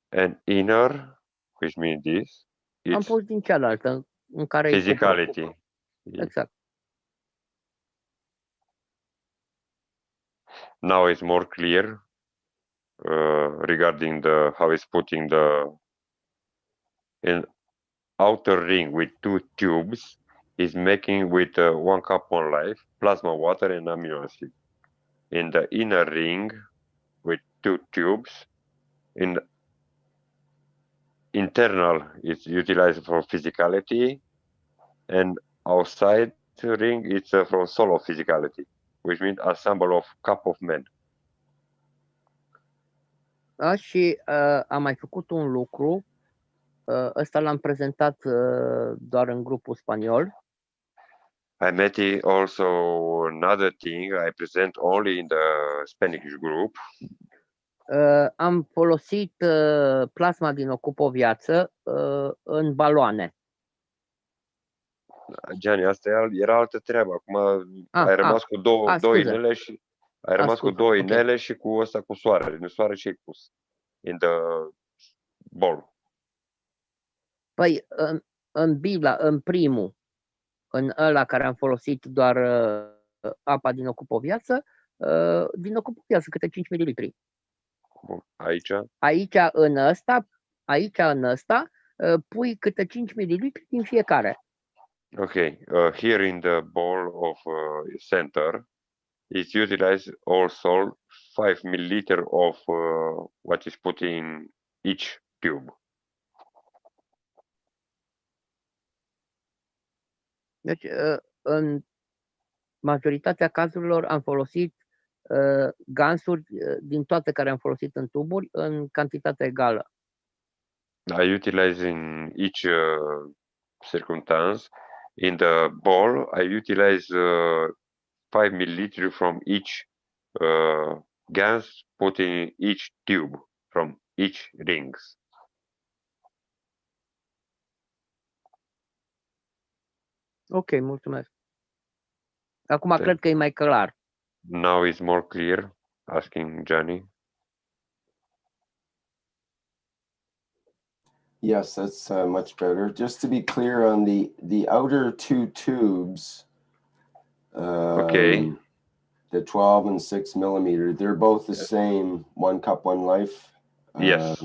And inner, which means this, Am pus din cealaltă, în care physicality. e exact. Now it's more clear regarding the how it's putting the outer ring with 2 tubes is making with 1 cup 1 life, plasma water and amino acid. In the inner ring with 2 tubes, in internal it's utilized for physicality, and outside ring it's from soul of physicality, which means ensemble of cup of men. Da, și am mai făcut un lucru, ăsta l-am prezentat doar în grupul spaniol. I met also another thing I present only in the Spanish group. Am folosit plasma din ocupoviață în baloane. Gianni, asta era altă treabă. Acum ai rămas cu două inele și ai rămas cu două inele și cu ăsta cu soarele. În soare ce ai pus? In the bowl. Păi în bila, în primul, în ăla care am folosit doar apa din ocupoviață, câte 5 ml. Bun. Aici? Aici în ăsta pui câte 5 ml din fiecare. Okay, here in the bowl of center, it's utilized also 5 milliliter of what is put in each tube. Deci, în majoritatea cazurilor am folosit gansuri din toate care am folosit în tuburi în cantitate egală. I utilize in each circumstance. In the bowl, I utilize 5 milliliter from each Gans put in each tube from each rings. Ok, mulțumesc. Acum cred că e mai clar. Now it's more clear, asking Gianni. Yes, that's much better. Just to be clear on the outer 2 tubes, Okay. the 12 and 6 millimeter, they're both the same, 1 cup, 1 life? Yes.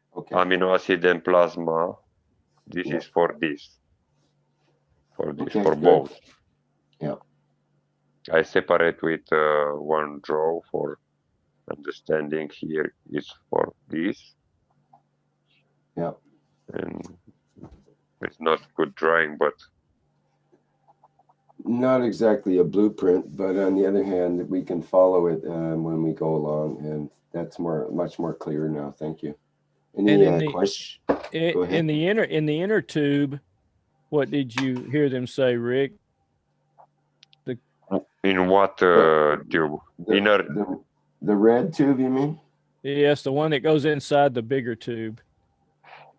Okay. Amino acid and plasma. This is for this. For this, Okay, for good. both. Yeah. I separate with one draw for understanding. Here is for this. Yeah. And it's not good drawing, but not exactly a blueprint, but on the other hand, we can follow it when we go along, and that's much more clear now. Thank you. Any questions? Go ahead. In the inner tube, what did you hear them say, Rick? In what tube? The red tube, you mean? Yes, the one that goes inside the bigger tube.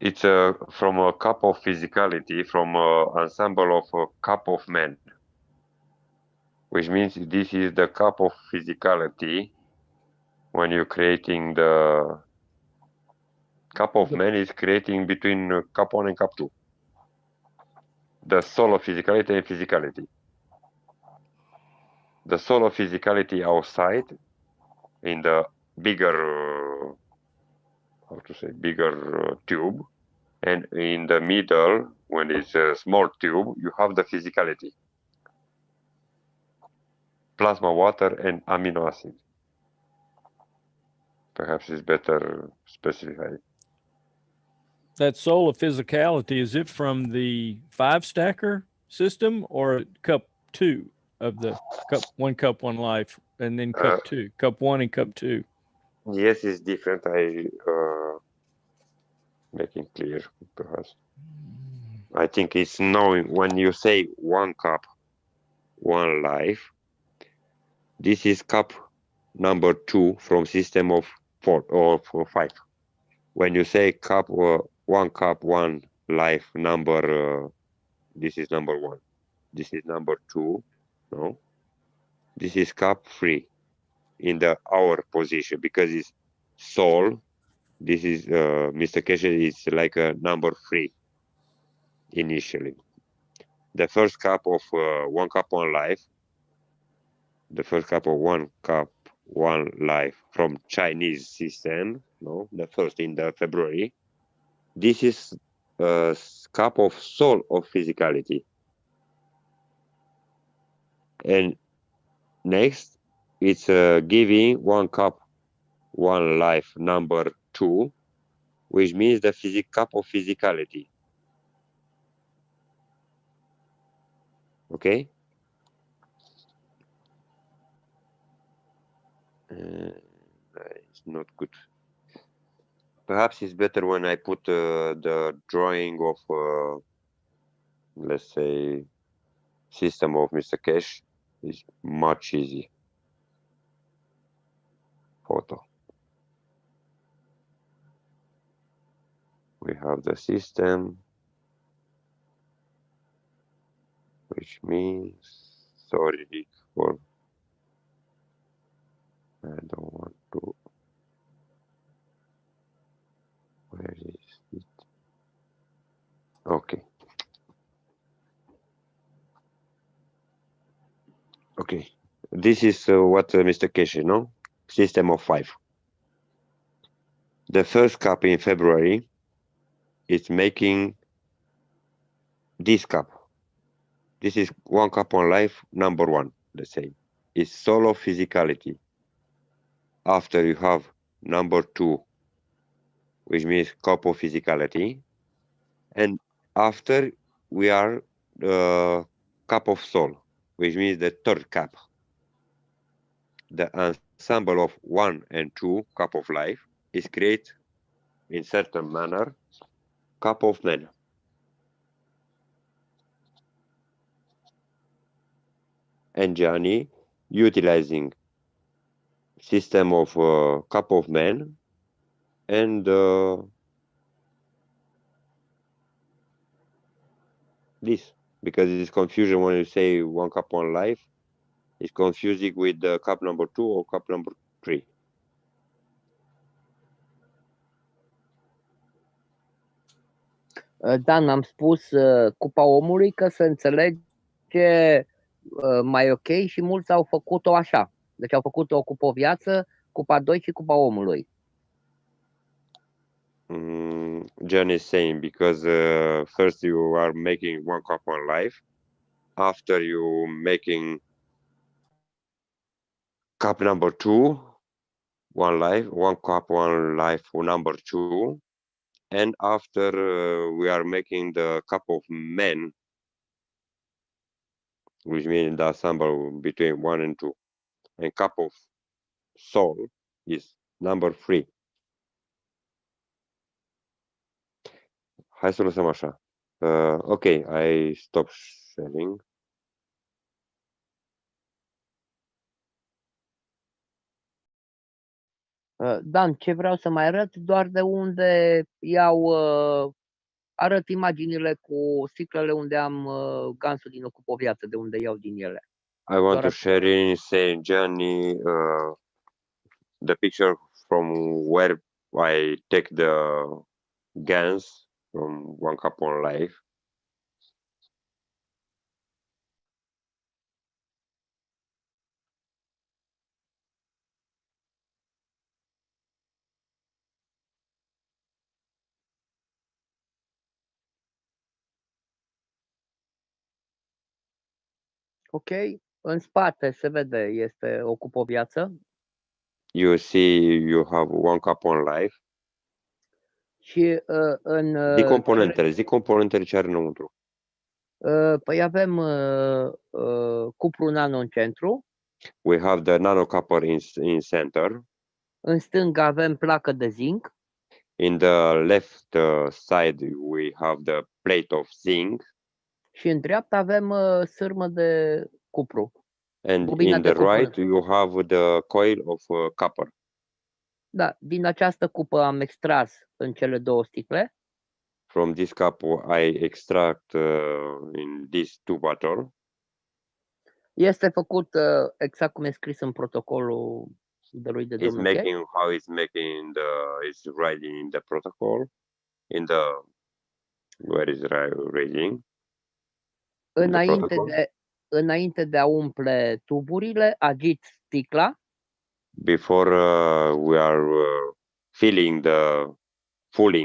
It's from a cup of physicality, from an ensemble of a cup of men, which means this is the cup of physicality. When you're creating the cup of men, is creating between cup 1 and cup 2. The soul of physicality and physicality. The soul of physicality outside in the bigger, bigger tube, and in the middle, when it's a small tube, you have the physicality. Plasma, water, and amino acid. Perhaps it's better specified. That soul of physicality, is it from the 5-stacker system or cup 2 of the cup 1 life, and then cup 2, cup 1 and cup 2? Yes, it's different. I making clear perhaps. I think it's knowing when you say 1 cup, 1 life. This is cup number 2 from system of 4 or 5. When you say cup 1 cup 1 life number, this is number 1. This is number 2. No, this is cup 3 in the hour position because it's soul. This is Mr. Keshe is like a number 3 initially. The first cup of 1 cup 1 life. The first cup of 1 cup 1 life from Chinese system. No, the first in the February. This is a cup of soul of physicality. And next, it's giving 1 cup 1 life number 2, which means the cup of physicality. Okay? It's not good. Perhaps it's better when I put the drawing of, let's say, system of Mr. Keshe. It's much easier. Photo. We have the system, which means, sorry for, I don't want to, where is it? Okay. Okay, this is what Mr. Keshe, no? System of 5. The first cup in February is making this cup. This is 1 cup 1 life, number 1, let's say. It's soul of physicality. After you have number 2, which means cup of physicality. And after we are cup of soul, which means the 3rd cup. The ensemble of 1 and 2 cup of life is created in certain manner cup of men. And Gianni utilizing system of cup of men and this, because it's confusion when you say 1 cup 1 life, it's confusing with the cup number 2 or cup number 3. Dan, am spus cupa omului că se înțelege mai ok și mulți au făcut-o așa. Deci au făcut o cupă o viață, cupa 2 și cupa omului. John is saying because first you are making 1 cup 1 life, after you making cup number 2, 1 life, 1 cup, 1 life for number 2. And after we are making the cup of men, which means the sample between 1 and 2. And cup of soul is number 3. Hai să lăsăm așa. Ok, I stop sharing. Dan, ce vreau să mai arăt, doar de unde iau, arăt imaginile cu sticlele unde am gansul din Ocupoviață, de unde iau din ele. I want to share in St. Johnny the picture from where I take the Gans from 1 cup 1 life. Ok, în spate se vede, este Ocupoviață. You see, you have 1 cup 1 life. Și în... Zic componentele ce are înăuntru. Păi avem cupru nano în centru. We have the nano copper in center. În stânga avem placă de zinc. In the left side, we have the plate of zinc. Și în dreapta avem sârmă de cupru. And in the right, you have the coil of copper. Da, din această cupă am extras în cele 2 sticle. From this cup, I extract in these 2 bottles. Este făcut exact cum e scris în protocolul dăruit de domnul Keshe. How it's making it's writing in the protocol, in the where is reading. Înainte de a umple tuburile, agit sticla. Before we are filling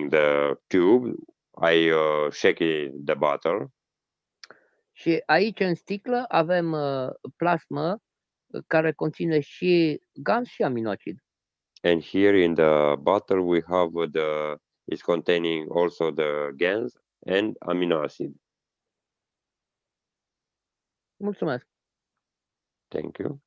the tube, I shake the bottle. Și aici în sticlă avem plasmă care conține și gans și aminoacid. And here in the bottle we have it's containing also the gans and amino acid. Mulțumesc. Thank you.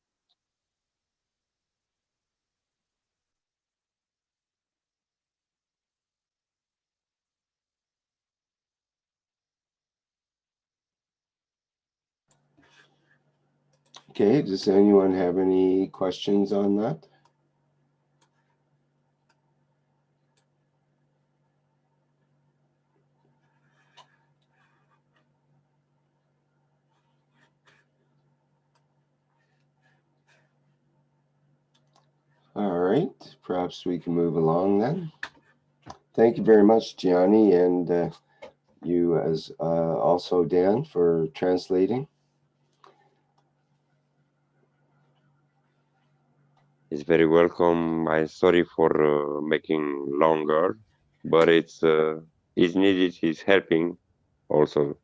Okay, does anyone have any questions on that? All right, perhaps we can move along then. Thank you very much, Gianni, and you as also Dan for translating. It's very welcome. I'm sorry for making longer, but it's needed. It's helping also.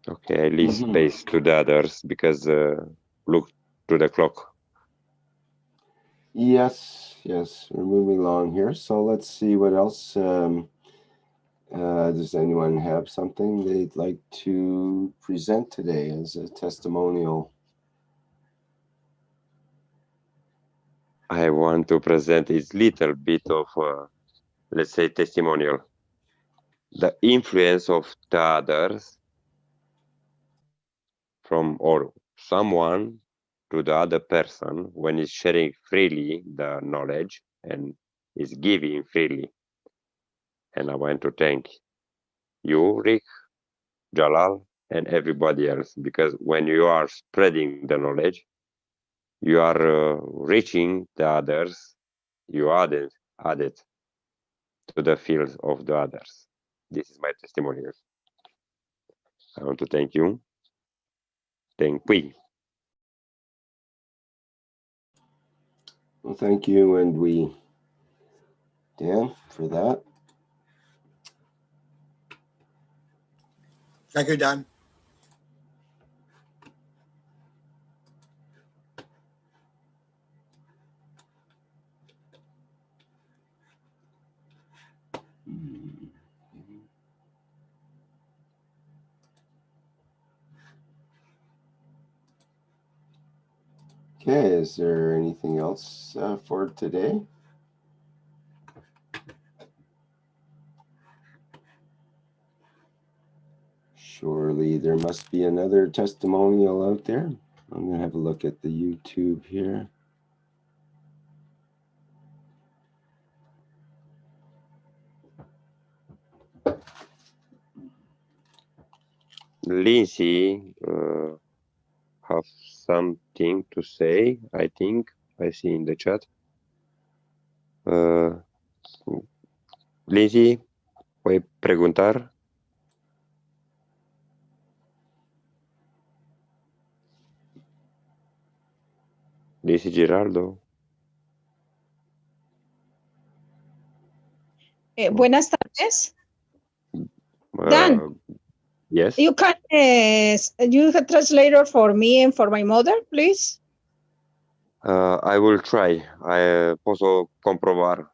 Okay, I leave space to the others because look to the clock. Yes, we're moving along here. So let's see what else. Does anyone have something they'd like to present today as a testimonial? I want to present a little bit of, let's say, testimonial. The influence of the others from or someone to the other person when he's sharing freely the knowledge and is giving freely. And I want to thank you, Rick, Jalal, and everybody else, because when you are spreading the knowledge, you are reaching the others, you added to the fields of the others. This is my testimony. I want to thank you. Thank we. Well, thank you, and we, Dan, for that. Thank you, Dan. Okay, is there anything else for today? Surely there must be another testimonial out there. I'm going to have a look at the YouTube here. Lindsay have something to say, I think. I see in the chat. Lindsay, ¿puede preguntar? Lindsay Gerardo. Buenas tardes. Dan, yes. you can you a translator for me and for my mother, please? I will try. Puedo comprobar.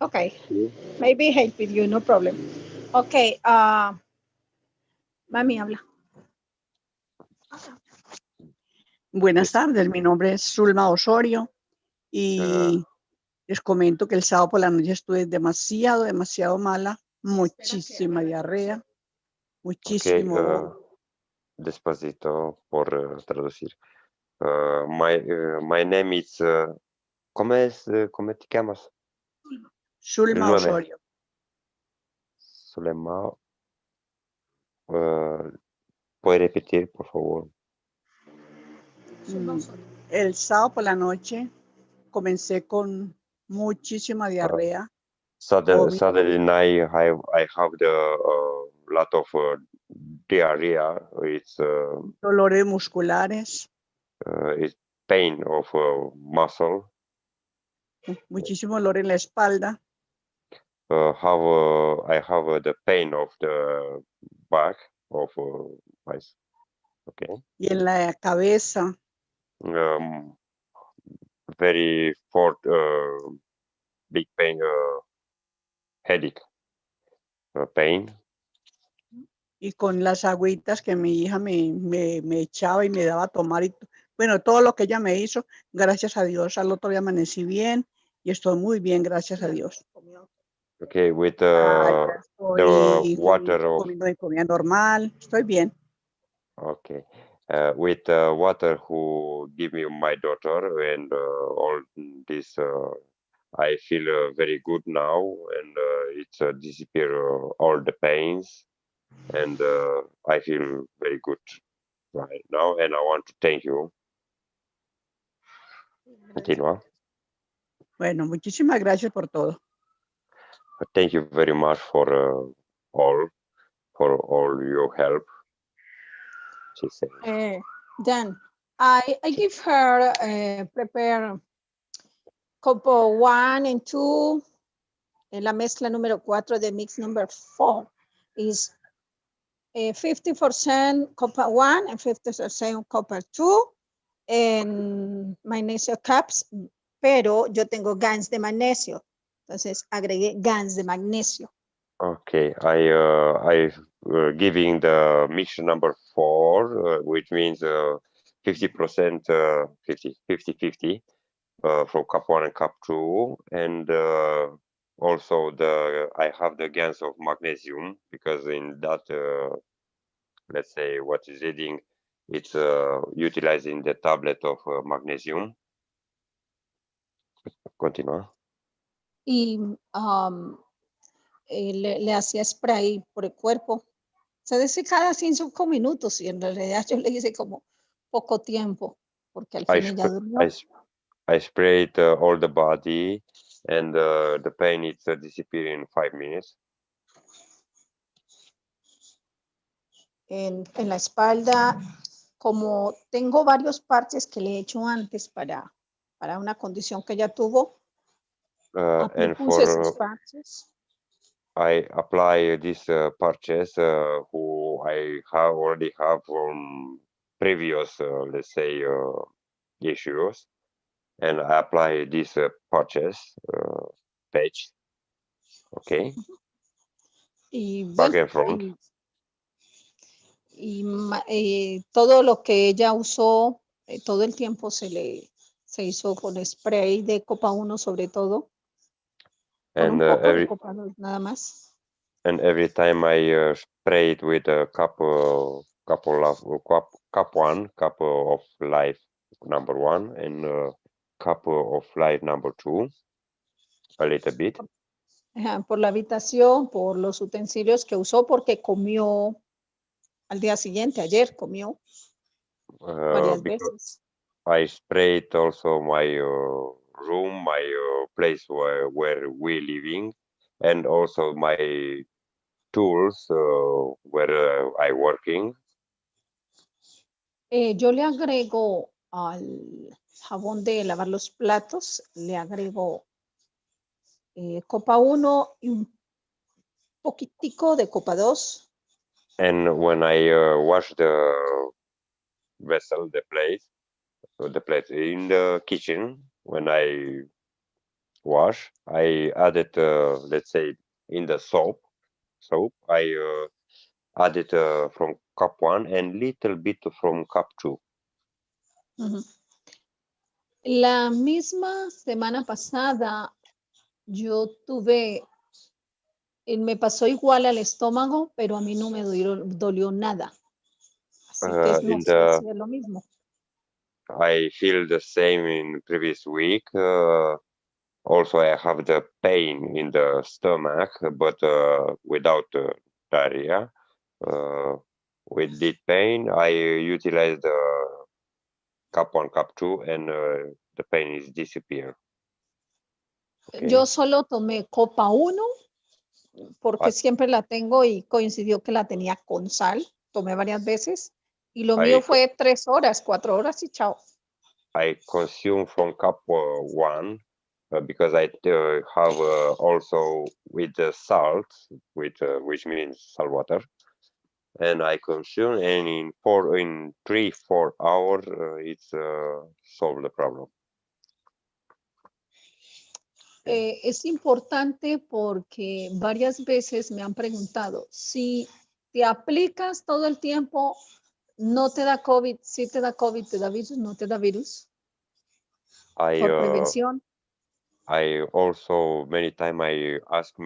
Okay. Maybe help with you, no problem. Okay. Mami, habla. Buenas tardes, mi nombre es Zulma Osorio y les comento que el sábado por la noche estuve demasiado mala, muchísima diarrea, muchísimo. Okay, despacito por traducir. My name is, ¿cómo te llamas? Zulma Osorio. Zulma. ¿Puede repetir, por favor? El sábado por la noche comencé con muchísima diarrea. Saturday night, I have the lot of diarrhea. It's dolores musculares. It's pain of muscle. Muchísimo dolor en la espalda. I have the pain of the back of my. Okay. Y en la cabeza. Very fort, big pain, headache, pain. Y con las agüitas que mi hija me echaba y me daba a tomar. Y, bueno, todo lo que ella me hizo, gracias a Dios, al otro día amanecí bien y estoy muy bien, gracias a Dios. Okay, with the water of... Comiendo de comida normal, estoy bien. Okay, with water who give me my daughter and all this, I feel very good now, and it's disappear all the pains, and I feel very good right now, and I want to thank you. Continúa. Bueno, muchísimas gracias por todo. Thank you very much for all your help. She said. Dan, I give her prepare couple 1 and 2. En la mezcla número 4 de mix number 4 is 50% copper 1 and 50% copper 2 and magnesio caps, pero yo tengo Gans de magnesio. Entonces agregué Gans de magnesio. Okay, I giving the mixture number 4, which means 50%, 50-50 for cup 1 and cup 2, and also I have the Gans of magnesium, because in that let's say what is reading, it's utilizing the tablet of magnesium. Continúa. Y le hacía spray por el cuerpo. Se dice cada 5 minutos y en realidad yo le hice como poco tiempo porque al fin ella durmió. I sprayed all the body and the pain is disappearing in 5 minutes. En la espalda, como tengo varios parches que le he hecho antes para una condición que ella tuvo, and puse esos parches. I apply this purchase who I already have from previous, let's say, issues, and I apply this purchase page. Okay. Back and front. Y todo lo que ella usó todo el tiempo se hizo con spray de copa 1 sobre todo, con un poco de copa 2 nada más. And every time I spray it with a cup of life number 1 and cup of life number 2, a little bit. Por la habitación, por los utensilios que usó, porque comió al día siguiente, ayer comió varias veces. I sprayed also my room, my place where we living, and also my tools where I working. Yo le agrego al jabón de lavar los platos, le agrego copa 1 y un poquitico de copa 2. And when I wash the vessel, the plate in the kitchen, when I wash, I added, let's say, in the soap, I added from cup 1 and little bit from cup 2. La misma semana pasada yo tuve, me pasó igual al estómago, pero a mí no me dolió nada. Así que no sé si es lo mismo. I feel the same in previous week. Also, I have the pain in the stomach, but without diarrhea. With this pain, I utilize the cup 1, cup 2, and the pain is disappear. Okay. Yo solo tomé copa 1 porque siempre la tengo y coincidió que la tenía con sal. Tomé varias veces y lo mío fue 3 horas, 4 horas y chao. I consume from cup 1 because I have also with the salt, which means salt water, and I consume, and in 3-4 hours it's solve the problem. Es importante porque varias veces me han preguntado si te aplicas todo el tiempo, no te da COVID, si te da COVID, te da virus, no te da virus. Por prevención. I also many times I ask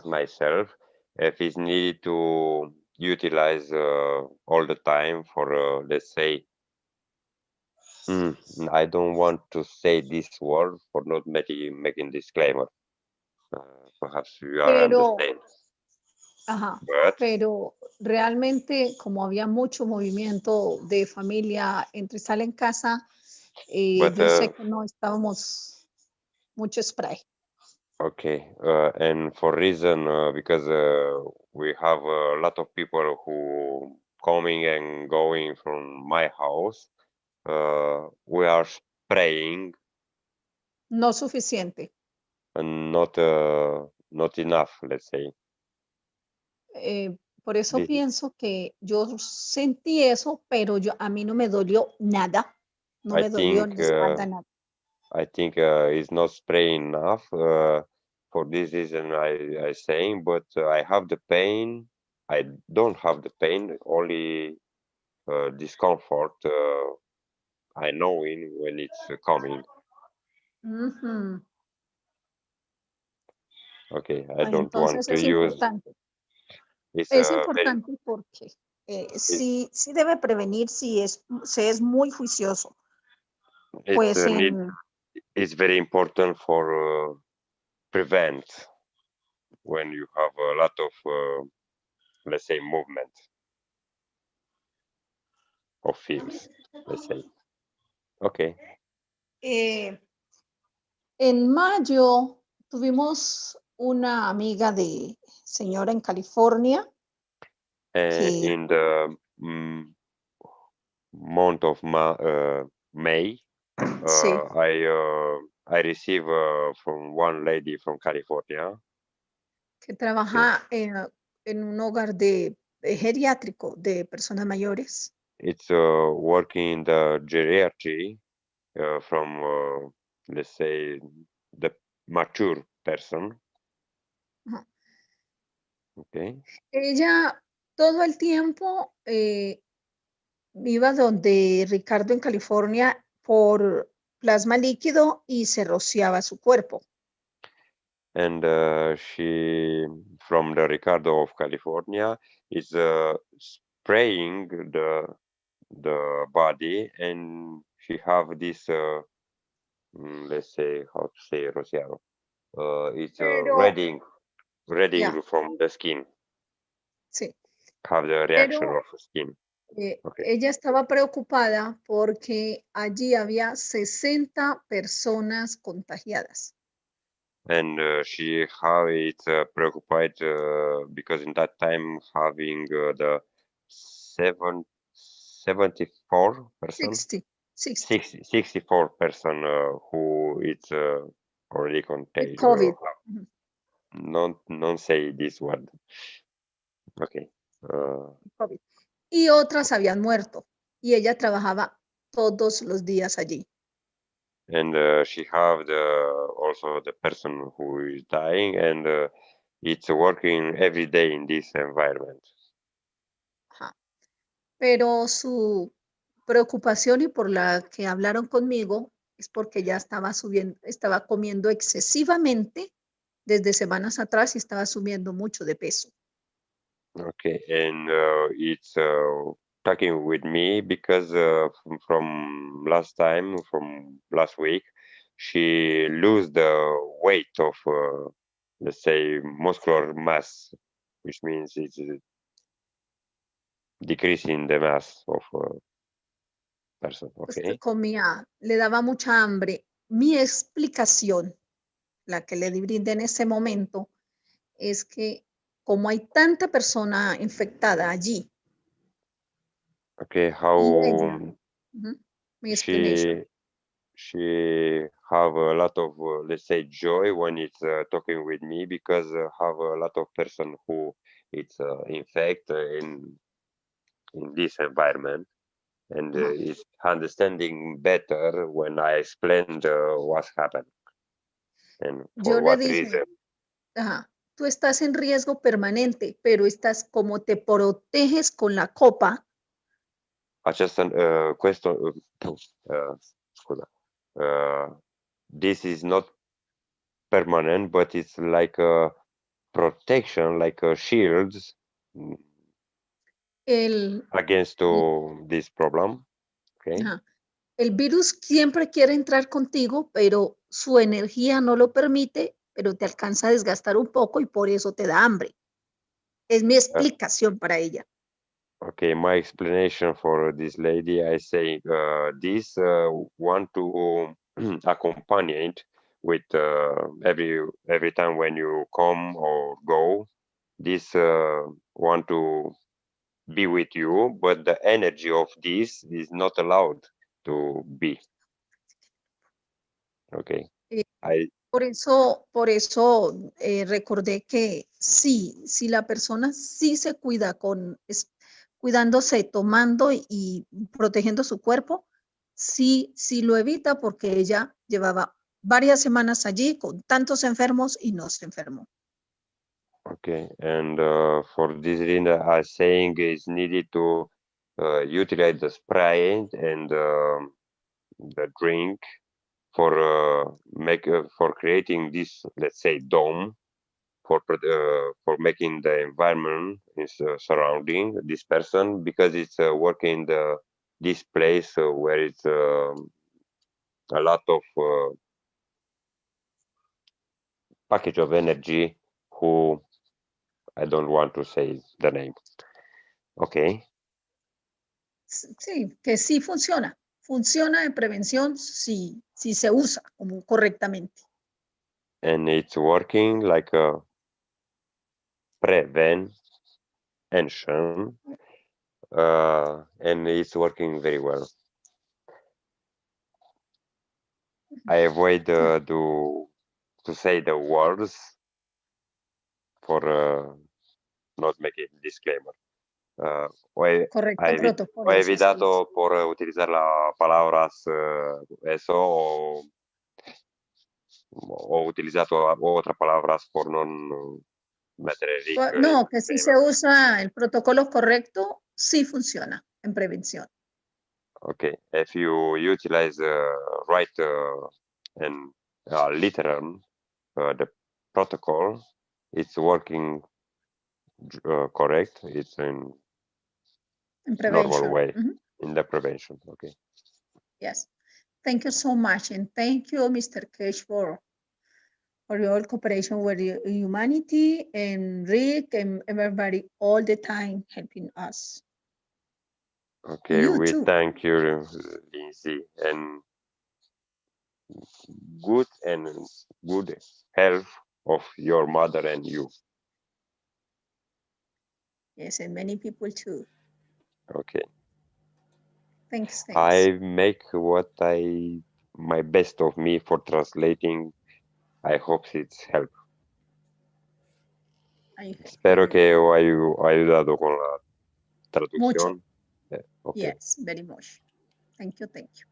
myself if it's needed to utilize all the time for let's say. I don't want to say this word for not making disclaimer. Perhaps you are understand. Pero realmente como había mucho movimiento de familia entre sala en casa, yo sé que no estábamos mucho spray. Okay, and for reason because we have a lot of people who coming and going from my house. We are spraying. No suficiente. And not enough, let's say. Por eso pienso que yo sentí eso, pero a mí no me dolió nada. No me dolió ni espalda, nada. I think it's not spraying enough. For this reason, I saying, but I have the pain. I don't have the pain, only discomfort. I know when it's coming. Okay, I don't want to use. Es importante porque sí debe prevenir si se es muy juicioso. Pues it's very important for prevent when you have a lot of let's say movement of fields, let's say. Okay. En mayo tuvimos una amiga de señora en California. In the month of May, I received from one lady from California. Que trabaja en un hogar geriátrico de personas mayores. It's working in the geriatry from, let's say, the mature person. Okay. Ella todo el tiempo iba donde Ricardo en California por plasma líquido y se rociaba su cuerpo. And she, from the Ricardo of California, is spraying the body, and she have this, let's say, how to say, rociado. It's redding Yeah. from the skin. Sí. Have the reaction Pero of skin. Okay. ella estaba preocupada porque allí había 60 personas contagiadas. And she have it preoccupied because in that time having the 74 person, 64 person who it's already contagious. COVID. Non say this word. Okay. COVID. Y otras habían muerto y ella trabajaba todos los días allí. And she have also the person who is dying, and it's working every day in this environment. Ajá. Pero su preocupación y por la que hablaron conmigo es porque ya estaba comiendo excesivamente desde semanas atrás y estaba subiendo mucho de peso. Okay, and it's talking with me because from last week, she lose the weight of, let's say, muscular mass, which means it's decreasing the mass of person. Okay. Comía, le daba mucha hambre. Mi explicación, la que le brindé en ese momento, es que como hay tanta persona infectada allí. Okay, how she have a lot of let's say joy when it's talking with me, because have a lot of person who it's infected in this environment, and is understanding better when I explained what's happened and for Yo what le dije, reason. Tú estás en riesgo permanente, pero estás como te proteges con la copa. Această question, scuza. This is not permanent, but it's like a protection, like a shields against this problem. Okay. El virus siempre quiere entrar contigo, pero su energía no lo permite, pero te alcanza a desgastar un poco y por eso te da hambre. Es mi explicación para ella. Okay, my explanation for this lady, I say this want to accompany it with every time when you come or go. This want to be with you, but the energy of this is not allowed to be. Okay. Por eso recordé que sí, si la persona sí se cuida cuidándose, tomando y protegiendo su cuerpo, sí lo evita, porque ella llevaba varias semanas allí con tantos enfermos y no se enfermó. Okay, and for this reason, I'm saying it's needed to utilize the spray and the drink for for creating this, let's say, dome for making the environment is surrounding this person, because it's working this place where it's a lot of package of energy who I don't want to say the name. Okay. Sí, que sí funciona. Funciona en prevención si se usa correctamente. And it's working like a prevention, and it's working very well. I avoid to say the words for not making disclaimer. He evitado por utilizar las palabras eso o utilizado otras palabras por no meter el riesgo. No, que si se usa el protocolo correcto, sí funciona en prevención. Okay, if you utilize right and literal the protocol, it's working correct. It's in normal way in the prevention. Okay. Yes. Thank you so much. And thank you, Mr. Keshe, for your cooperation with humanity and Rick and everybody all the time helping us. Okay, You we too. thank you, Lindsay, and good health of your mother and you. Yes, and many people too. Okay. Thanks. I make my best of me for translating. I hope it's help. Espero que ho ayudado con la traducción. Mucho. Okay. Yes, very much. Thank you. Thank you.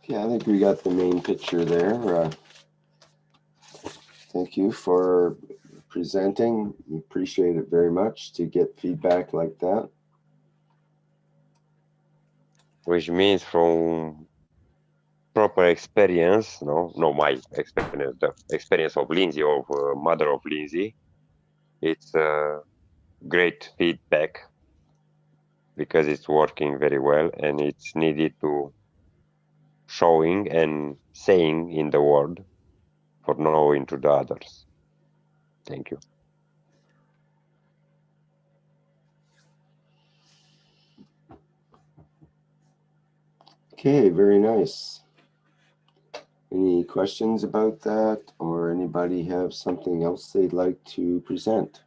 Yeah, I think we got the main picture there. Thank you for presenting. We appreciate it very much to get feedback like that. Which means from proper experience, no my experience, the experience of Lindsay, of mother of Lindsay, it's great feedback because it's working very well and it's needed to showing and saying in the world for knowing to the others. Thank you. Okay, very nice. Any questions about that, or anybody have something else they'd like to present?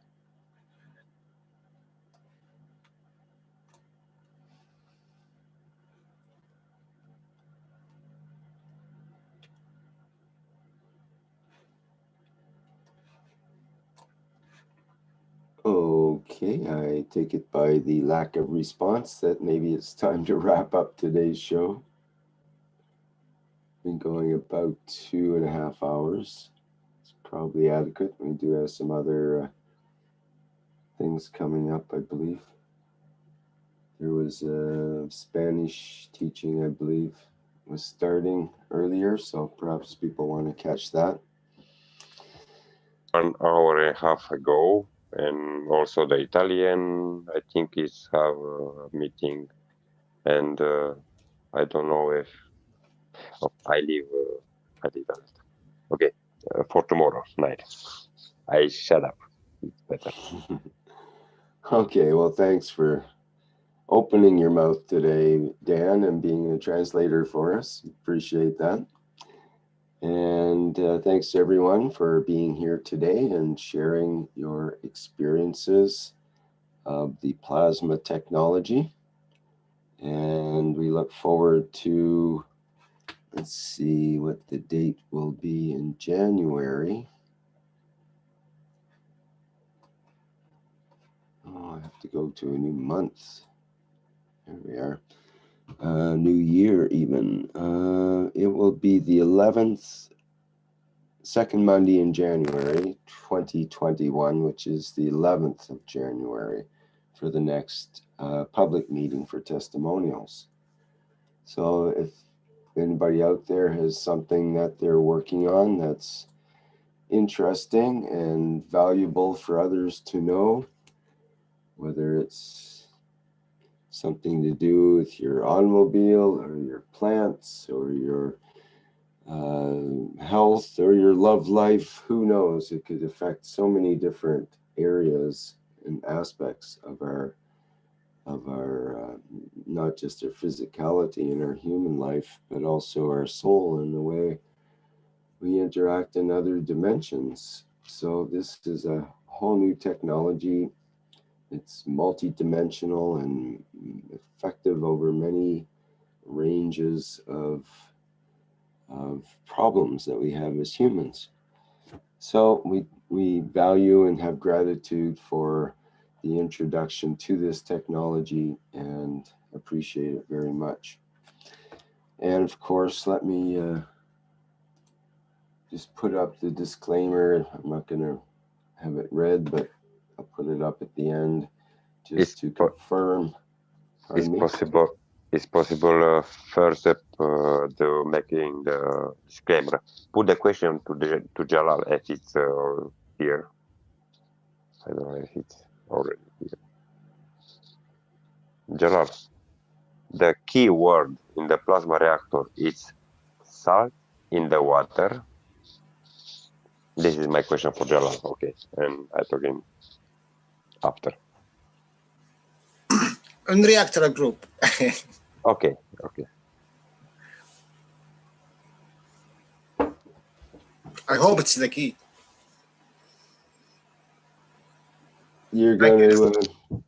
Okay, I take it by the lack of response that maybe it's time to wrap up today's show. Been going about 2.5 hours. It's probably adequate. We do have some other things coming up, I believe. There was a Spanish teaching, I believe, was starting earlier, so perhaps people want to catch that. 1 hour and a half ago, and also the Italian, I think, is have a meeting, and I don't know if I leave. Okay, for tomorrow night. I shut up. It's better. Okay, well, thanks for opening your mouth today, Dan, and being a translator for us. Appreciate that. And thanks to everyone for being here today and sharing your experiences of the plasma technology. And we look forward to, let's see what the date will be in January. Oh, I have to go to a new month. There we are. New year even. It will be the 11th, second Monday in January 2021, which is the 11th of January for the next public meeting for testimonials. So if anybody out there has something that they're working on that's interesting and valuable for others to know, whether it's something to do with your automobile or your plants or your health or your love life, who knows? It could affect so many different areas and aspects of our not just our physicality and our human life, but also our soul and the way we interact in other dimensions. So this is a whole new technology. It's multi-dimensional and effective over many ranges of problems that we have as humans. So we value and have gratitude for the introduction to this technology and appreciate it very much. And of course, let me just put up the disclaimer. I'm not going to have it read, but I'll put it up at the end just to confirm. Pardon me? It's possible first step to making the disclaimer. Put the question to Jalal if it's here. I don't know if it's already here. Jalal, the key word in the plasma reactor is salt in the water. This is my question for Jalal, okay, and I talk him after. In reactor group. Okay. I hope it's the key. You're going to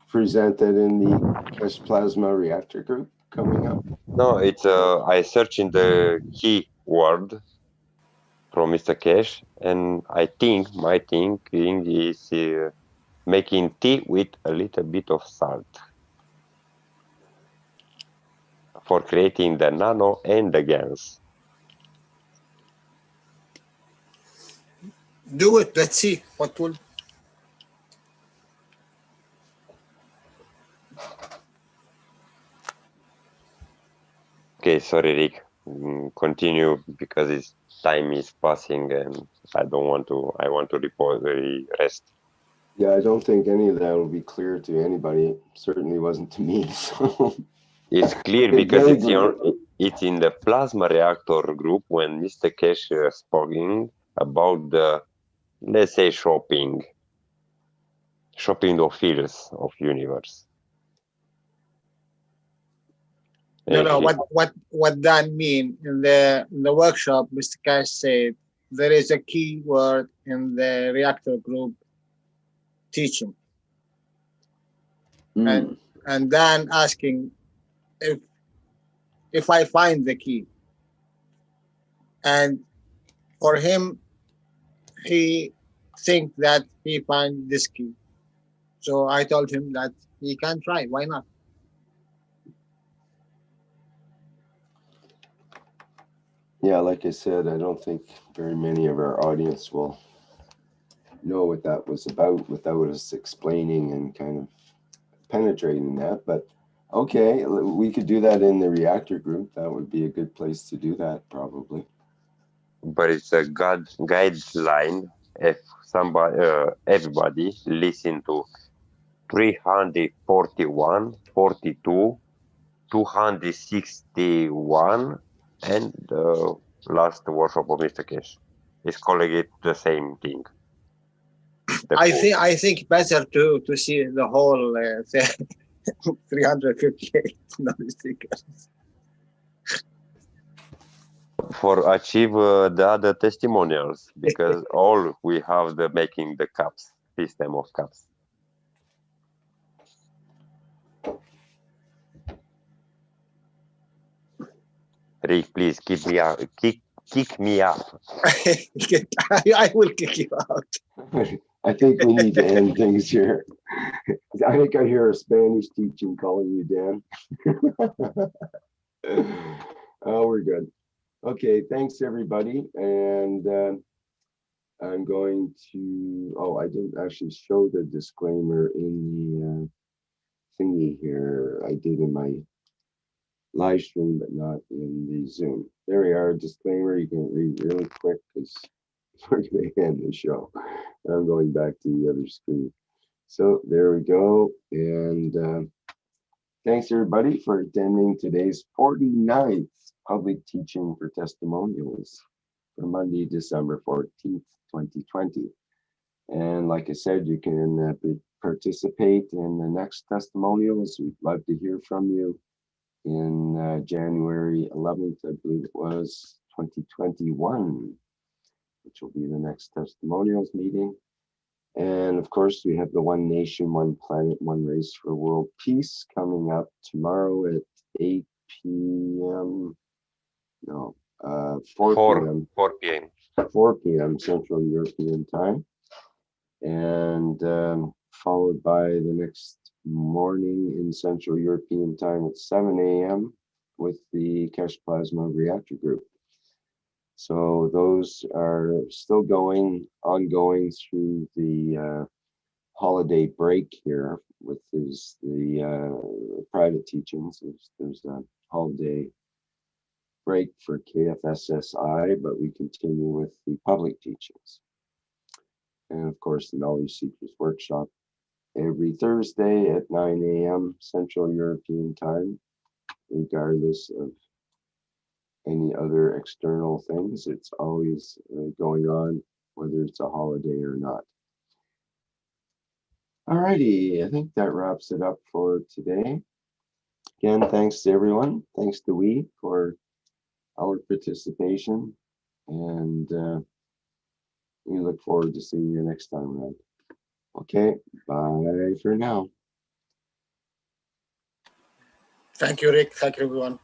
present that in the Keshe Plasma Reactor group coming up? No, it's I search in the key word from Mr. Keshe, and I think my thinking is making tea with a little bit of salt for creating the nano and the Gans. Do it. Let's see what will. Okay, sorry, Rick. Continue because time is passing and I don't want to. I want to rest. Yeah, I don't think any of that will be clear to anybody. It certainly wasn't to me. So. It's clear because it's in the plasma reactor group when Mr. Keshe spoke about the, let's say, shopping of fields of universe. No. What that mean in the workshop? Mr. Keshe said there is a key word in the reactor group teaching, and then asking if I find the key, and for him, he think that he find this key. So I told him that he can try. Why not? Yeah, like I said, I don't think very many of our audience will know what that was about without us explaining and kind of penetrating that. But okay, we could do that in the reactor group. That would be a good place to do that, probably. But it's a guideline. If everybody listen to 341, 42, 261, and the last workshop of Mr. Keshe is calling it the same thing. I think better to see the whole 358 stickers. For achieve the other testimonials, because all we have the making the cups, system of cups. Rick, please kick me out. Kick me out. I will kick you out. I think we need to end things here. I think I hear a Spanish teaching calling you Dan. Oh, we're good. Okay, thanks everybody. And I'm going to, I didn't actually show the disclaimer in the thingy here. I did in my live stream, but not in the Zoom. There we are, disclaimer. You can read really quick because we're going to end the show. I'm going back to the other screen. So there we go. And thanks everybody for attending today's 49th public teaching for testimonials for Monday, December 14th, 2020. And like I said, you can participate in the next testimonials. We'd love to hear from you in January 11th, I believe it was, 2021, which will be the next testimonials meeting. And of course, we have the One Nation, One Planet, One Race for World Peace coming up tomorrow at 8 p.m. No, 4 p.m. 4 p.m. 4 p.m. Central European Time. And followed by the next morning in Central European Time at 7 a.m. with the Keshe Plasma Reactor Group. So those are still ongoing through the holiday break here with the private teachings. There's a holiday break for KF SSI, but we continue with the public teachings. And of course, the Knowledge Seekers Workshop every Thursday at 9 a.m. Central European Time, regardless of any other external things. It's always going on, whether it's a holiday or not. Alrighty, I think that wraps it up for today. Again, thanks to everyone. Thanks to we for our participation, and we look forward to seeing you next time around. Okay, bye for now. Thank you, Rick. Thank you, everyone.